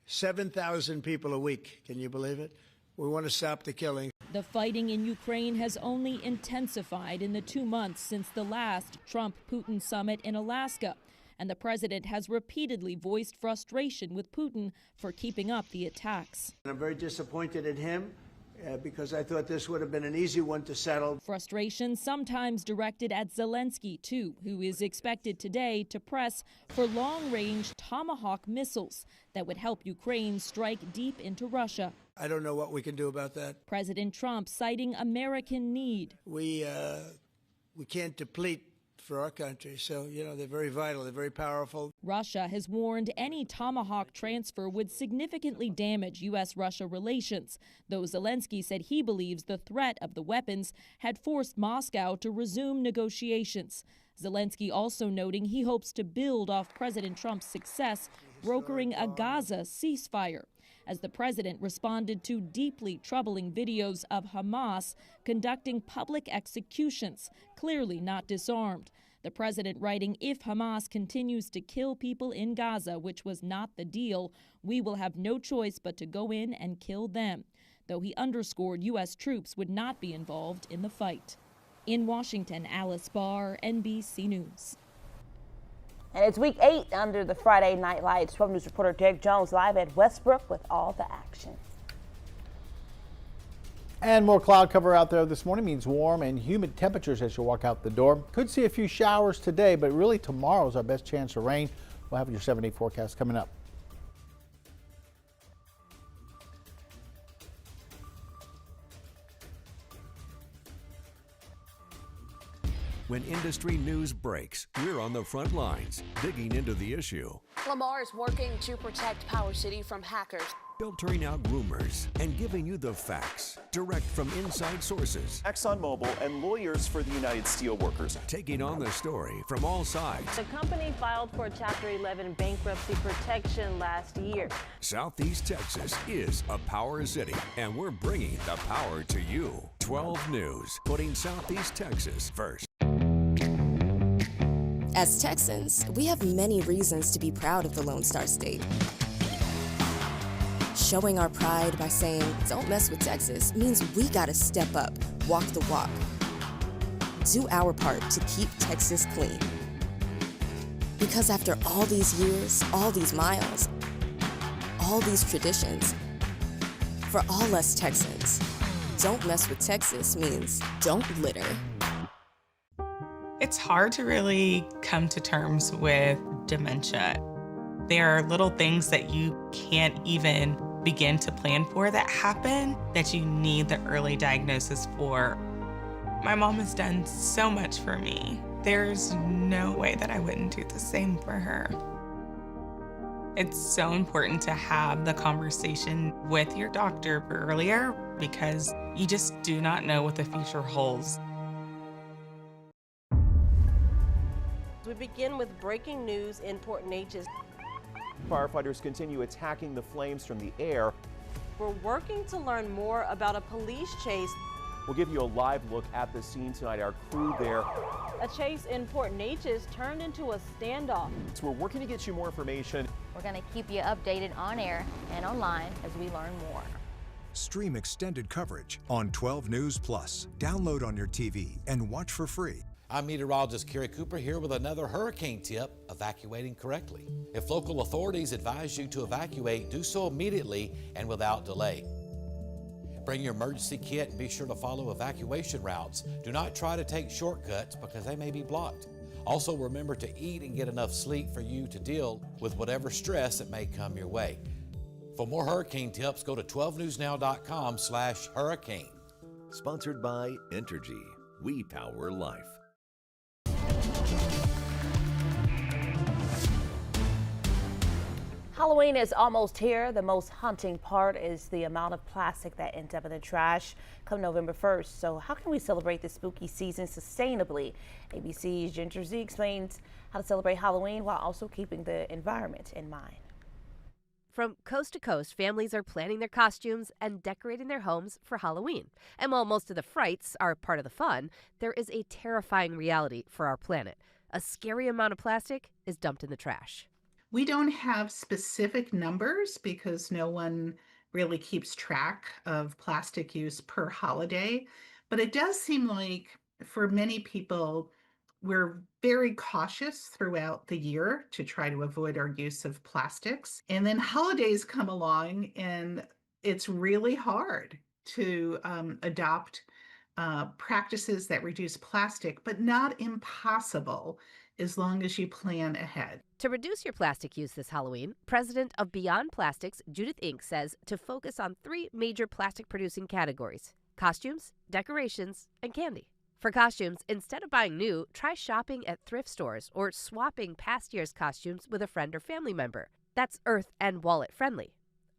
Speaker 18: 7,000 people a week. Can you believe it? We want to stop the killing.
Speaker 16: The fighting in Ukraine has only intensified in the 2 months since the last Trump-Putin summit in Alaska. And the president has repeatedly voiced frustration with Putin for keeping up the attacks.
Speaker 18: I'm very disappointed in him because I thought this would have been an easy one to settle.
Speaker 16: Frustration sometimes directed at Zelensky, too, who is expected today to press for long-range Tomahawk missiles that would help Ukraine strike deep into Russia.
Speaker 18: I don't know what we can do about that.
Speaker 16: President Trump citing American need.
Speaker 18: We can't deplete for our country. So, you know, they're very vital. They're very powerful.
Speaker 16: Russia has warned any Tomahawk transfer would significantly damage U.S.-Russia relations, though Zelensky said he believes the threat of the weapons had forced Moscow to resume negotiations. Zelensky also noting he hopes to build off President Trump's success brokering a Gaza ceasefire, as the president responded to deeply troubling videos of Hamas conducting public executions, clearly not disarmed. The president writing, "If Hamas continues to kill people in Gaza, which was not the deal, we will have no choice but to go in and kill them," though he underscored U.S. troops would not be involved in the fight. In Washington, Alice Barr, NBC News.
Speaker 1: And it's week 8 under the Friday Night Lights. 12 News reporter Derek Jones live at Westbrook with all the action.
Speaker 3: And more cloud cover out there this morning means warm and humid temperatures as you walk out the door. Could see a few showers today, but really tomorrow is our best chance of rain. We'll have your 7-day forecast coming up.
Speaker 4: When industry news breaks, we're on the front lines, digging into the issue,
Speaker 5: Lamar is working to protect Power City from hackers,
Speaker 4: filtering out rumors, and giving you the facts, direct from inside sources.
Speaker 13: ExxonMobil and lawyers for the United Steelworkers
Speaker 4: Taking on the story from all sides.
Speaker 12: The company filed for Chapter 11 bankruptcy protection last year.
Speaker 4: Southeast Texas is a power city, and we're bringing the power to you. 12 News, putting Southeast Texas first.
Speaker 6: As Texans, we have many reasons to be proud of the Lone Star State. Showing our pride by saying, "Don't mess with Texas," means we gotta step up, walk the walk. Do our part to keep Texas clean. Because after all these years, all these miles, all these traditions, for all us Texans, "Don't mess with Texas" means don't litter.
Speaker 19: It's hard to really come to terms with dementia. There are little things that you can't even begin to plan for that happen that you need the early diagnosis for. My mom has done so much for me. There's no way that I wouldn't do the same for her. It's so important to have the conversation with your doctor earlier because you just do not know what the future holds.
Speaker 12: We begin with breaking news in Port Neches.
Speaker 13: Firefighters continue attacking the flames from the air.
Speaker 12: We're working to learn more about a police chase.
Speaker 13: We'll give you a live look at the scene tonight. Our crew there.
Speaker 12: A chase in Port Neches turned into a standoff.
Speaker 13: So we're working to get you more information.
Speaker 20: We're going to keep you updated on air and online as we learn more.
Speaker 15: Stream extended coverage on 12 News Plus. Download on your TV and watch for free.
Speaker 28: I'm meteorologist Kerry Cooper here with another hurricane tip, evacuating correctly. If local authorities advise you to evacuate, do so immediately and without delay. Bring your emergency kit and be sure to follow evacuation routes. Do not try to take shortcuts because they may be blocked. Also remember to eat and get enough sleep for you to deal with whatever stress that may come your way. For more hurricane tips, go to 12newsnow.com/hurricane.
Speaker 17: Sponsored by Entergy. We power life.
Speaker 1: Halloween is almost here. The most haunting part is the amount of plastic that ends up in the trash come November 1st. So how can we celebrate this spooky season sustainably? ABC's Ginger Z explains how to celebrate Halloween while also keeping the environment in mind.
Speaker 21: From coast to coast, families are planning their costumes and decorating their homes for Halloween. And while most of the frights are part of the fun, there is a terrifying reality for our planet. A scary amount of plastic is dumped in the trash.
Speaker 22: We don't have specific numbers because no one really keeps track of plastic use per holiday, but it does seem like for many people, we're very cautious throughout the year to try to avoid our use of plastics. And then holidays come along and it's really hard to adopt practices that reduce plastic, but not impossible as long as you plan ahead.
Speaker 21: To reduce your plastic use this Halloween, President of Beyond Plastics, Judith Inc., says to focus on 3 major plastic-producing categories: costumes, decorations, and candy. For costumes, instead of buying new, try shopping at thrift stores or swapping past year's costumes with a friend or family member. That's earth and wallet friendly.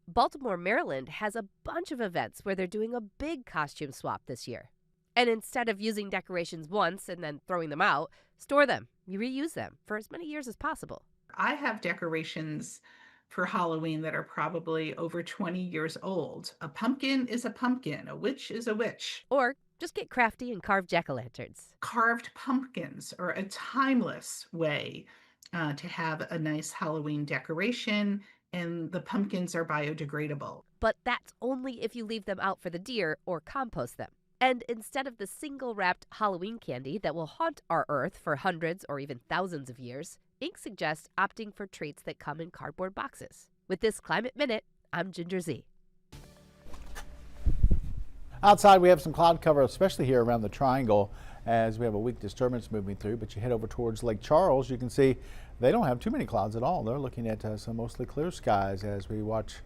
Speaker 21: Baltimore, Maryland has a bunch of events where they're doing a big costume swap this year. And instead of using decorations once and then throwing them out, store them. You reuse them for as many years as possible.
Speaker 22: I have decorations for Halloween that are probably over 20 years old. A pumpkin is a pumpkin, a witch is a witch.
Speaker 21: Or just get crafty and carve jack-o'-lanterns.
Speaker 22: Carved pumpkins are a timeless way to have a nice Halloween decoration, and the pumpkins are biodegradable.
Speaker 21: But that's only if you leave them out for the deer or compost them. And instead of the single-wrapped Halloween candy that will haunt our Earth for hundreds or even thousands of years, Inc. suggests opting for treats that come in cardboard boxes. With this Climate Minute, I'm Ginger Z.
Speaker 3: Outside, we have some cloud cover, especially here around the triangle, as we have a weak disturbance moving through. But you head over towards Lake Charles, you can see they don't have too many clouds at all. They're looking at some mostly clear skies as we watch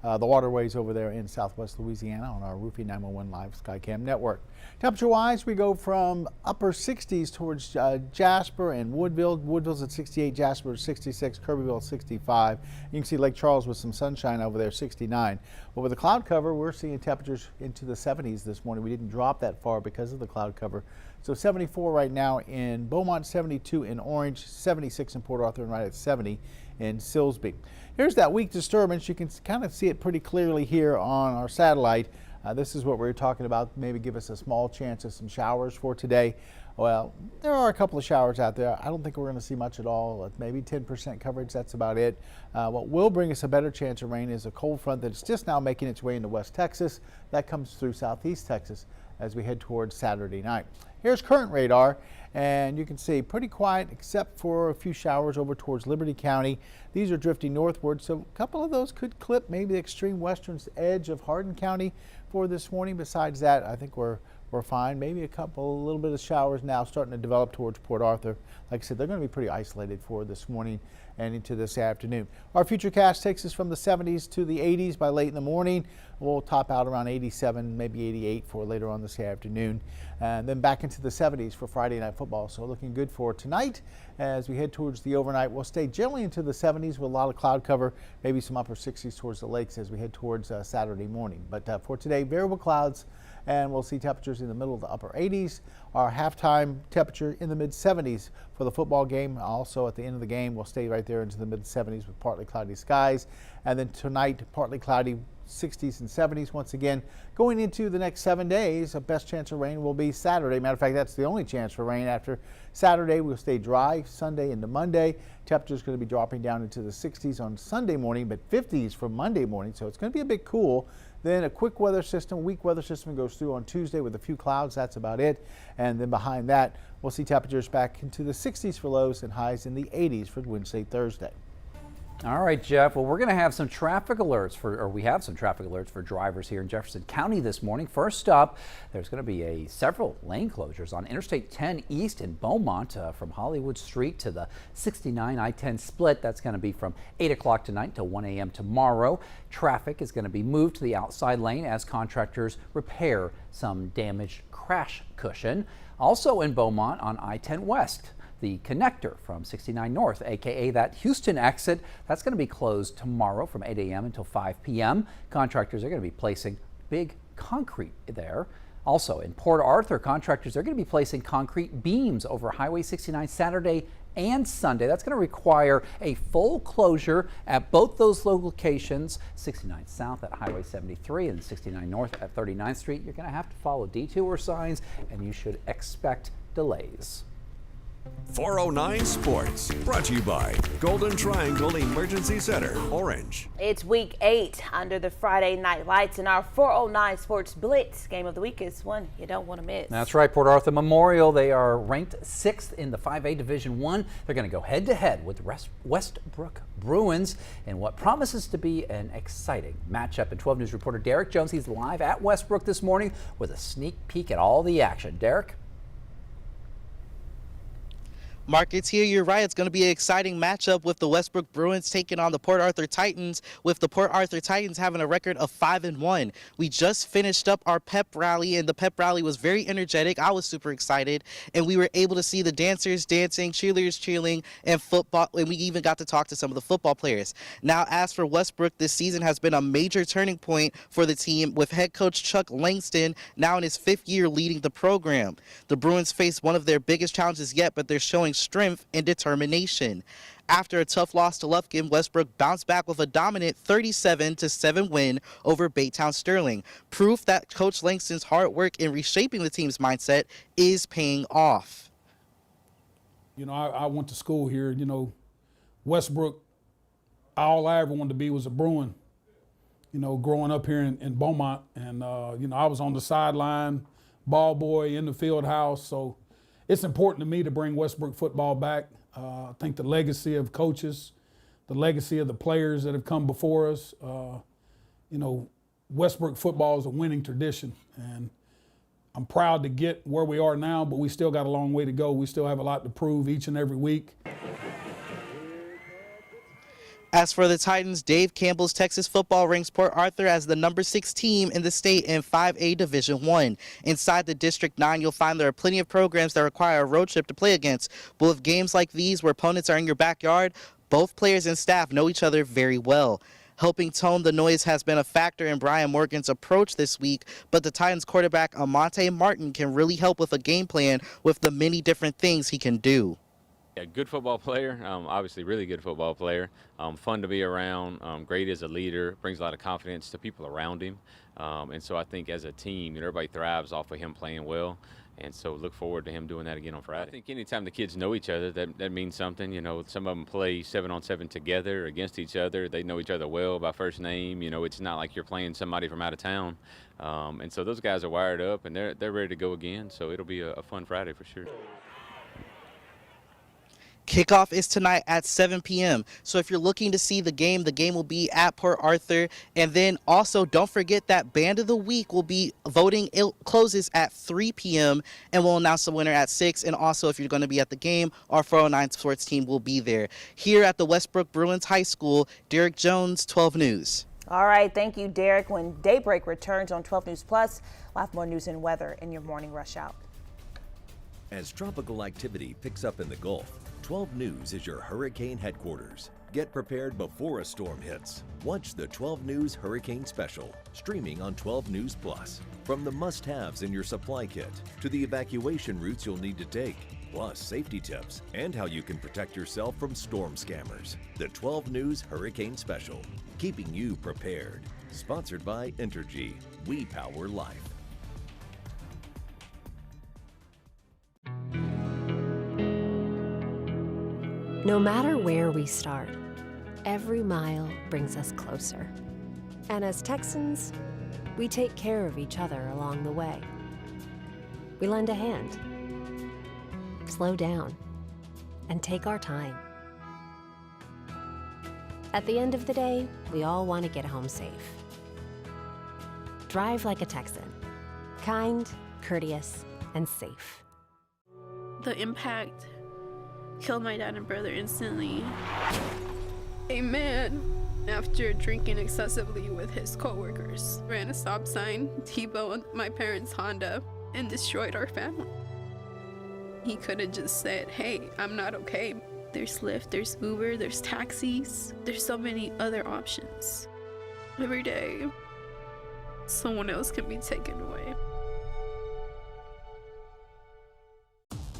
Speaker 3: the waterways over there in southwest Louisiana on our Roofing 911 Live Skycam network. Temperature-wise, we go from upper 60s towards Jasper and Woodville. Woodville's at 68, Jasper at 66, Kirbyville at 65. You can see Lake Charles with some sunshine over there, 69. But with the cloud cover, we're seeing temperatures into the 70s this morning. We didn't drop that far because of the cloud cover. So 74 right now in Beaumont, 72 in Orange, 76 in Port Arthur, and right at 70 in Silsbee. Here's that weak disturbance. You can kind of see it pretty clearly here on our satellite. This is what we're talking about. Maybe give us a small chance of some showers for today. Well, there are a couple of showers out there. I don't think we're going to see much at all. Maybe 10% coverage. That's about it. What will bring us a better chance of rain is a cold front that's just now making its way into West Texas. That comes through Southeast Texas as we head towards Saturday night. Here's current radar, and you can see pretty quiet except for a few showers over towards Liberty County. These are drifting northward, so a couple of those could clip maybe the extreme western edge of Hardin County for this morning. Besides that, I think we're fine. Maybe a little bit of showers now starting to develop towards Port Arthur. Like I said, they're going to be pretty isolated for this morning and into this afternoon. Our futurecast takes us from the 70s to the 80s by late in the morning. We'll top out around 87, maybe 88 for later on this afternoon. And then back into the 70s for Friday Night Football. So looking good for tonight as we head towards the overnight. We'll stay generally into the 70s with a lot of cloud cover, maybe some upper 60s towards the lakes as we head towards Saturday morning. But for today, variable clouds, and we'll see temperatures in the middle of the upper 80s. Our halftime temperature in the mid 70s for the football game. Also at the end of the game, we'll stay right there into the mid 70s with partly cloudy skies. And then tonight, partly cloudy, 60s and 70s. Once again, going into the next 7 days, the best chance of rain will be Saturday. Matter of fact, that's the only chance for rain. After Saturday, we'll stay dry. Sunday into Monday, temperature's going to be dropping down into the 60s on Sunday morning, but 50s for Monday morning. So it's going to be a bit cool. Then a weak weather system goes through on Tuesday with a few clouds. That's about it. And then behind that, we'll see temperatures back into the 60s for lows and highs in the 80s for Wednesday, Thursday.
Speaker 2: All right, Jeff. Well, we're going to have some traffic alerts we have some traffic alerts for drivers here in Jefferson County this morning. First up, there's going to be several lane closures on Interstate 10 East in Beaumont from Hollywood Street to the 69 I-10 split. That's going to be from 8 o'clock tonight until 1 a.m. tomorrow. Traffic is going to be moved to the outside lane as contractors repair some damaged crash cushion. Also in Beaumont on I-10 West, the connector from 69 North, aka that Houston exit, that's going to be closed tomorrow from 8 a.m. until 5 p.m. Contractors are going to be placing big concrete there. Also in Port Arthur, contractors are going to be placing concrete beams over Highway 69 Saturday and Sunday. That's going to require a full closure at both those locations, 69 South at Highway 73 and 69 North at 39th Street. You're going to have to follow detour signs and you should expect delays.
Speaker 4: 409 Sports, brought to you by Golden Triangle Emergency Center, Orange.
Speaker 1: It's week 8 under the Friday night lights, and our 409 Sports Blitz game of the week is one you don't want to miss.
Speaker 2: That's right, Port Arthur Memorial. They are ranked 6th in the 5A Division 1. They're going to go head-to-head with Westbrook Bruins in what promises to be an exciting matchup. And 12 News reporter Derek Jones, he's live at Westbrook this morning with a sneak peek at all the action. Derek?
Speaker 8: Mark, it's here. You're right. It's going to be an exciting matchup with the Westbrook Bruins taking on the Port Arthur Titans, with the Port Arthur Titans having a record of 5-1. We just finished up our pep rally, and the pep rally was very energetic. I was super excited, and we were able to see the dancers dancing, cheerleaders cheering, and football, and we even got to talk to some of the football players. Now, as for Westbrook, this season has been a major turning point for the team, with head coach Chuck Langston now in his 5th year leading the program. The Bruins face one of their biggest challenges yet, but they're showing strength and determination. After a tough loss to Lufkin, Westbrook bounced back with a dominant 37-7 win over Baytown Sterling. Proof that Coach Langston's hard work in reshaping the team's mindset is paying off.
Speaker 9: You know, I went to school here. You know, Westbrook, all I ever wanted to be was a Bruin, you know, growing up here in Beaumont. And, you know, I was on the sideline, ball boy in the field house. So it's important to me to bring Westbrook football back. I think the legacy of coaches, the legacy of the players that have come before us, you know, Westbrook football is a winning tradition. And I'm proud to get where we are now, but we still got a long way to go. We still have a lot to prove each and every week.
Speaker 8: As for the Titans, Dave Campbell's Texas football ranks Port Arthur as the number 6 team in the state in 5A Division I. Inside the District 9, you'll find there are plenty of programs that require a road trip to play against. But with games like these where opponents are in your backyard, both players and staff know each other very well. Helping tone the noise has been a factor in Brian Morgan's approach this week, but the Titans quarterback Amonte Martin can really help with a game plan with the many different things he can do.
Speaker 10: A good football player, obviously really good football player, fun to be around, great as a leader, brings a lot of confidence to people around him. And so I think as a team, everybody thrives off of him playing well. And so look forward to him doing that again on Friday. I think anytime the kids know each other, that means something. You know, some of them play 7-on-7 together against each other. They know each other well by first name. You know, it's not like you're playing somebody from out of town. And so those guys are wired up and they're ready to go again. So it'll be a fun Friday for sure.
Speaker 8: Kickoff is tonight at 7 p.m. So if you're looking to see the game will be at Port Arthur. And then also don't forget that Band of the Week will be voting. It closes at 3 p.m. and we'll announce the winner at 6. And also if you're going to be at the game, our 409 sports team will be there. Here at the Westbrook Bruins High School, Derek Jones, 12 News.
Speaker 1: All right, thank you, Derek. When Daybreak returns on 12 News Plus, we'll have more news and weather in your morning rush out.
Speaker 17: As tropical activity picks up in the Gulf, 12 News is your hurricane headquarters. Get prepared before a storm hits. Watch the 12 News Hurricane Special, streaming on 12 News Plus. From the must-haves in your supply kit to the evacuation routes you'll need to take, plus safety tips and how you can protect yourself from storm scammers. The 12 News Hurricane Special, keeping you prepared. Sponsored by Entergy. We power life.
Speaker 14: No matter where we start, every mile brings us closer. And as Texans, we take care of each other along the way. We lend a hand, slow down, and take our time. At the end of the day, we all want to get home safe. Drive like a Texan. Kind, courteous, and safe.
Speaker 23: The impact killed my dad and brother instantly. A man, after drinking excessively with his co-workers, ran a stop sign, T-boned my parents' Honda, and destroyed our family. He could have just said, hey, I'm not okay. There's Lyft, there's Uber, there's taxis. There's so many other options. Every day, someone else can be taken away.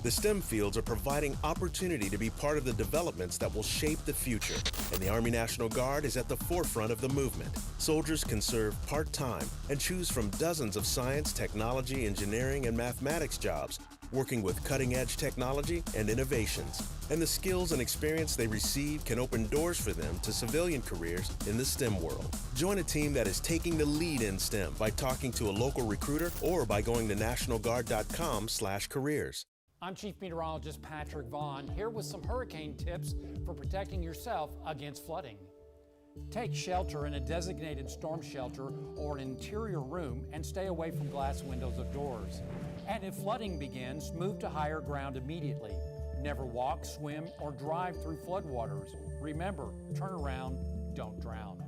Speaker 24: The STEM fields are providing opportunity to be part of the developments that will shape the future, and the Army National Guard is at the forefront of the movement. Soldiers can serve part-time and choose from dozens of science, technology, engineering, and mathematics jobs, working with cutting-edge technology and innovations. And the skills and experience they receive can open doors for them to civilian careers in the STEM world. Join a team that is taking the lead in STEM by talking to a local recruiter or by going to nationalguard.com/careers.
Speaker 25: I'm Chief Meteorologist Patrick Vaughn, here with some hurricane tips for protecting yourself against flooding. Take shelter in a designated storm shelter or an interior room and stay away from glass windows of doors. And if flooding begins, move to higher ground immediately. Never walk, swim, or drive through floodwaters. Remember, turn around, don't drown.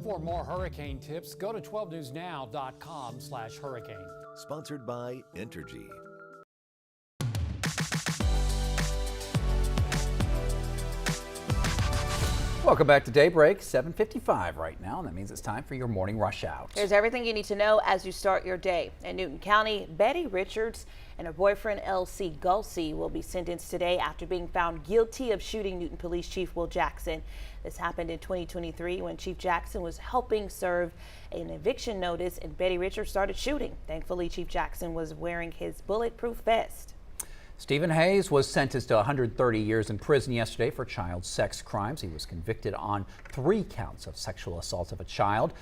Speaker 25: For more hurricane tips, go to 12newsnow.com/hurricane.
Speaker 17: Sponsored by Entergy.
Speaker 2: Welcome back to Daybreak, 7:55 right now, and that means it's time for your morning rush out.
Speaker 1: Here's everything you need to know as you start your day. In Newton County, Betty Richards and her boyfriend L.C. Gulsey will be sentenced today after being found guilty of shooting Newton Police Chief Will Jackson. This happened in 2023 when Chief Jackson was helping serve an eviction notice and Betty Richards started shooting. Thankfully, Chief Jackson was wearing his bulletproof vest.
Speaker 2: Stephen Hayes was sentenced to 130 years in prison yesterday for child sex crimes. He was convicted on 3 counts of sexual assault of a child.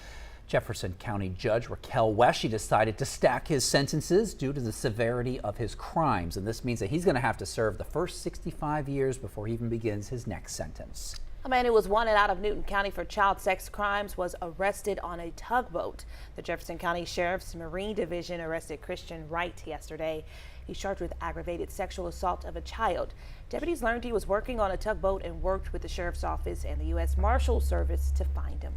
Speaker 2: Jefferson County Judge Raquel Weshy decided to stack his sentences due to the severity of his crimes, and this means that he's going to have to serve the first 65 years before he even begins his next sentence.
Speaker 1: A man who was wanted out of Newton County for child sex crimes was arrested on a tugboat. The Jefferson County Sheriff's Marine Division arrested Christian Wright yesterday. He's charged with aggravated sexual assault of a child. Deputies learned he was working on a tugboat and worked with the Sheriff's Office and the U.S. Marshal Service to find him.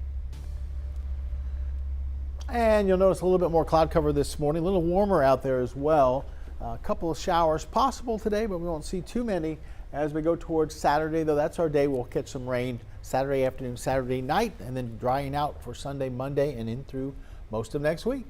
Speaker 3: And you'll notice a little bit more cloud cover this morning, a little warmer out there as well. A couple of showers possible today, but we won't see too many as we go towards Saturday, though that's our day. We'll catch some rain Saturday afternoon, Saturday night, and then drying out for Sunday, Monday, and in through most of next week.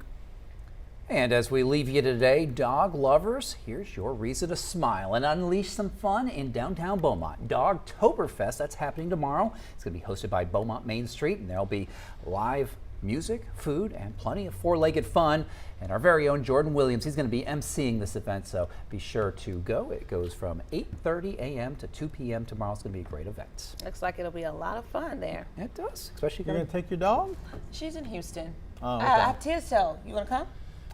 Speaker 2: And as we leave you today, dog lovers, here's your reason to smile and unleash some fun in downtown Beaumont. Dogtoberfest, that's happening tomorrow. It's going to be hosted by Beaumont Main Street, and there'll be live music, food, and plenty of four-legged fun. And our very own Jordan Williams, he's going to be emceeing this event, so be sure to go. It goes from 8:30 a.m. to 2 p.m. tomorrow. It's going to be a great event.
Speaker 1: Looks like it'll be a lot of fun there.
Speaker 2: It does, especially
Speaker 3: You're going to take your dog?
Speaker 1: She's in Houston.
Speaker 3: Oh, okay.
Speaker 1: I have Tisdale. You want to come?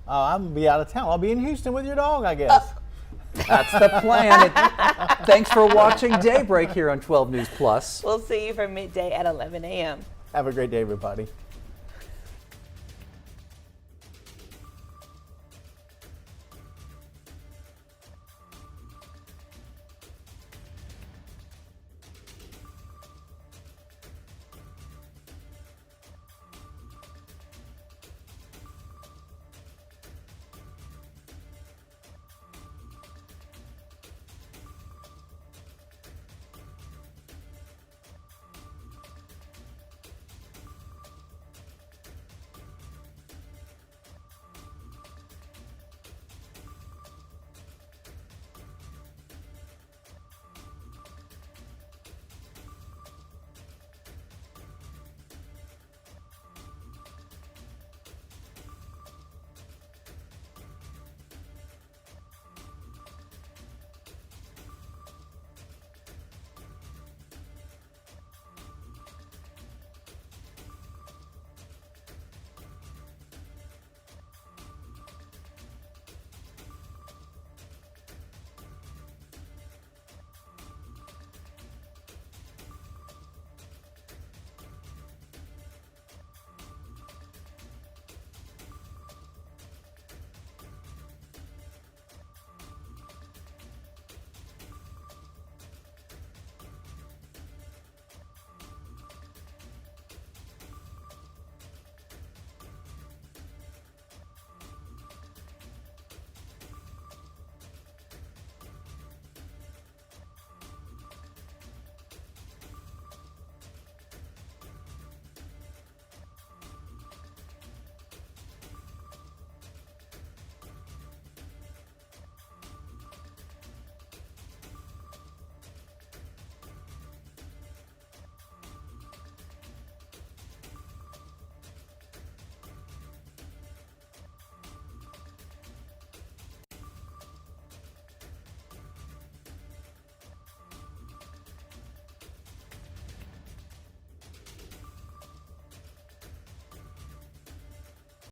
Speaker 3: I'm going to be out of town. I'll be in Houston with your dog, I guess.
Speaker 2: That's the plan. Thanks for watching Daybreak here on 12 News Plus.
Speaker 1: We'll see you from midday at 11 a.m.
Speaker 3: Have a great day, everybody.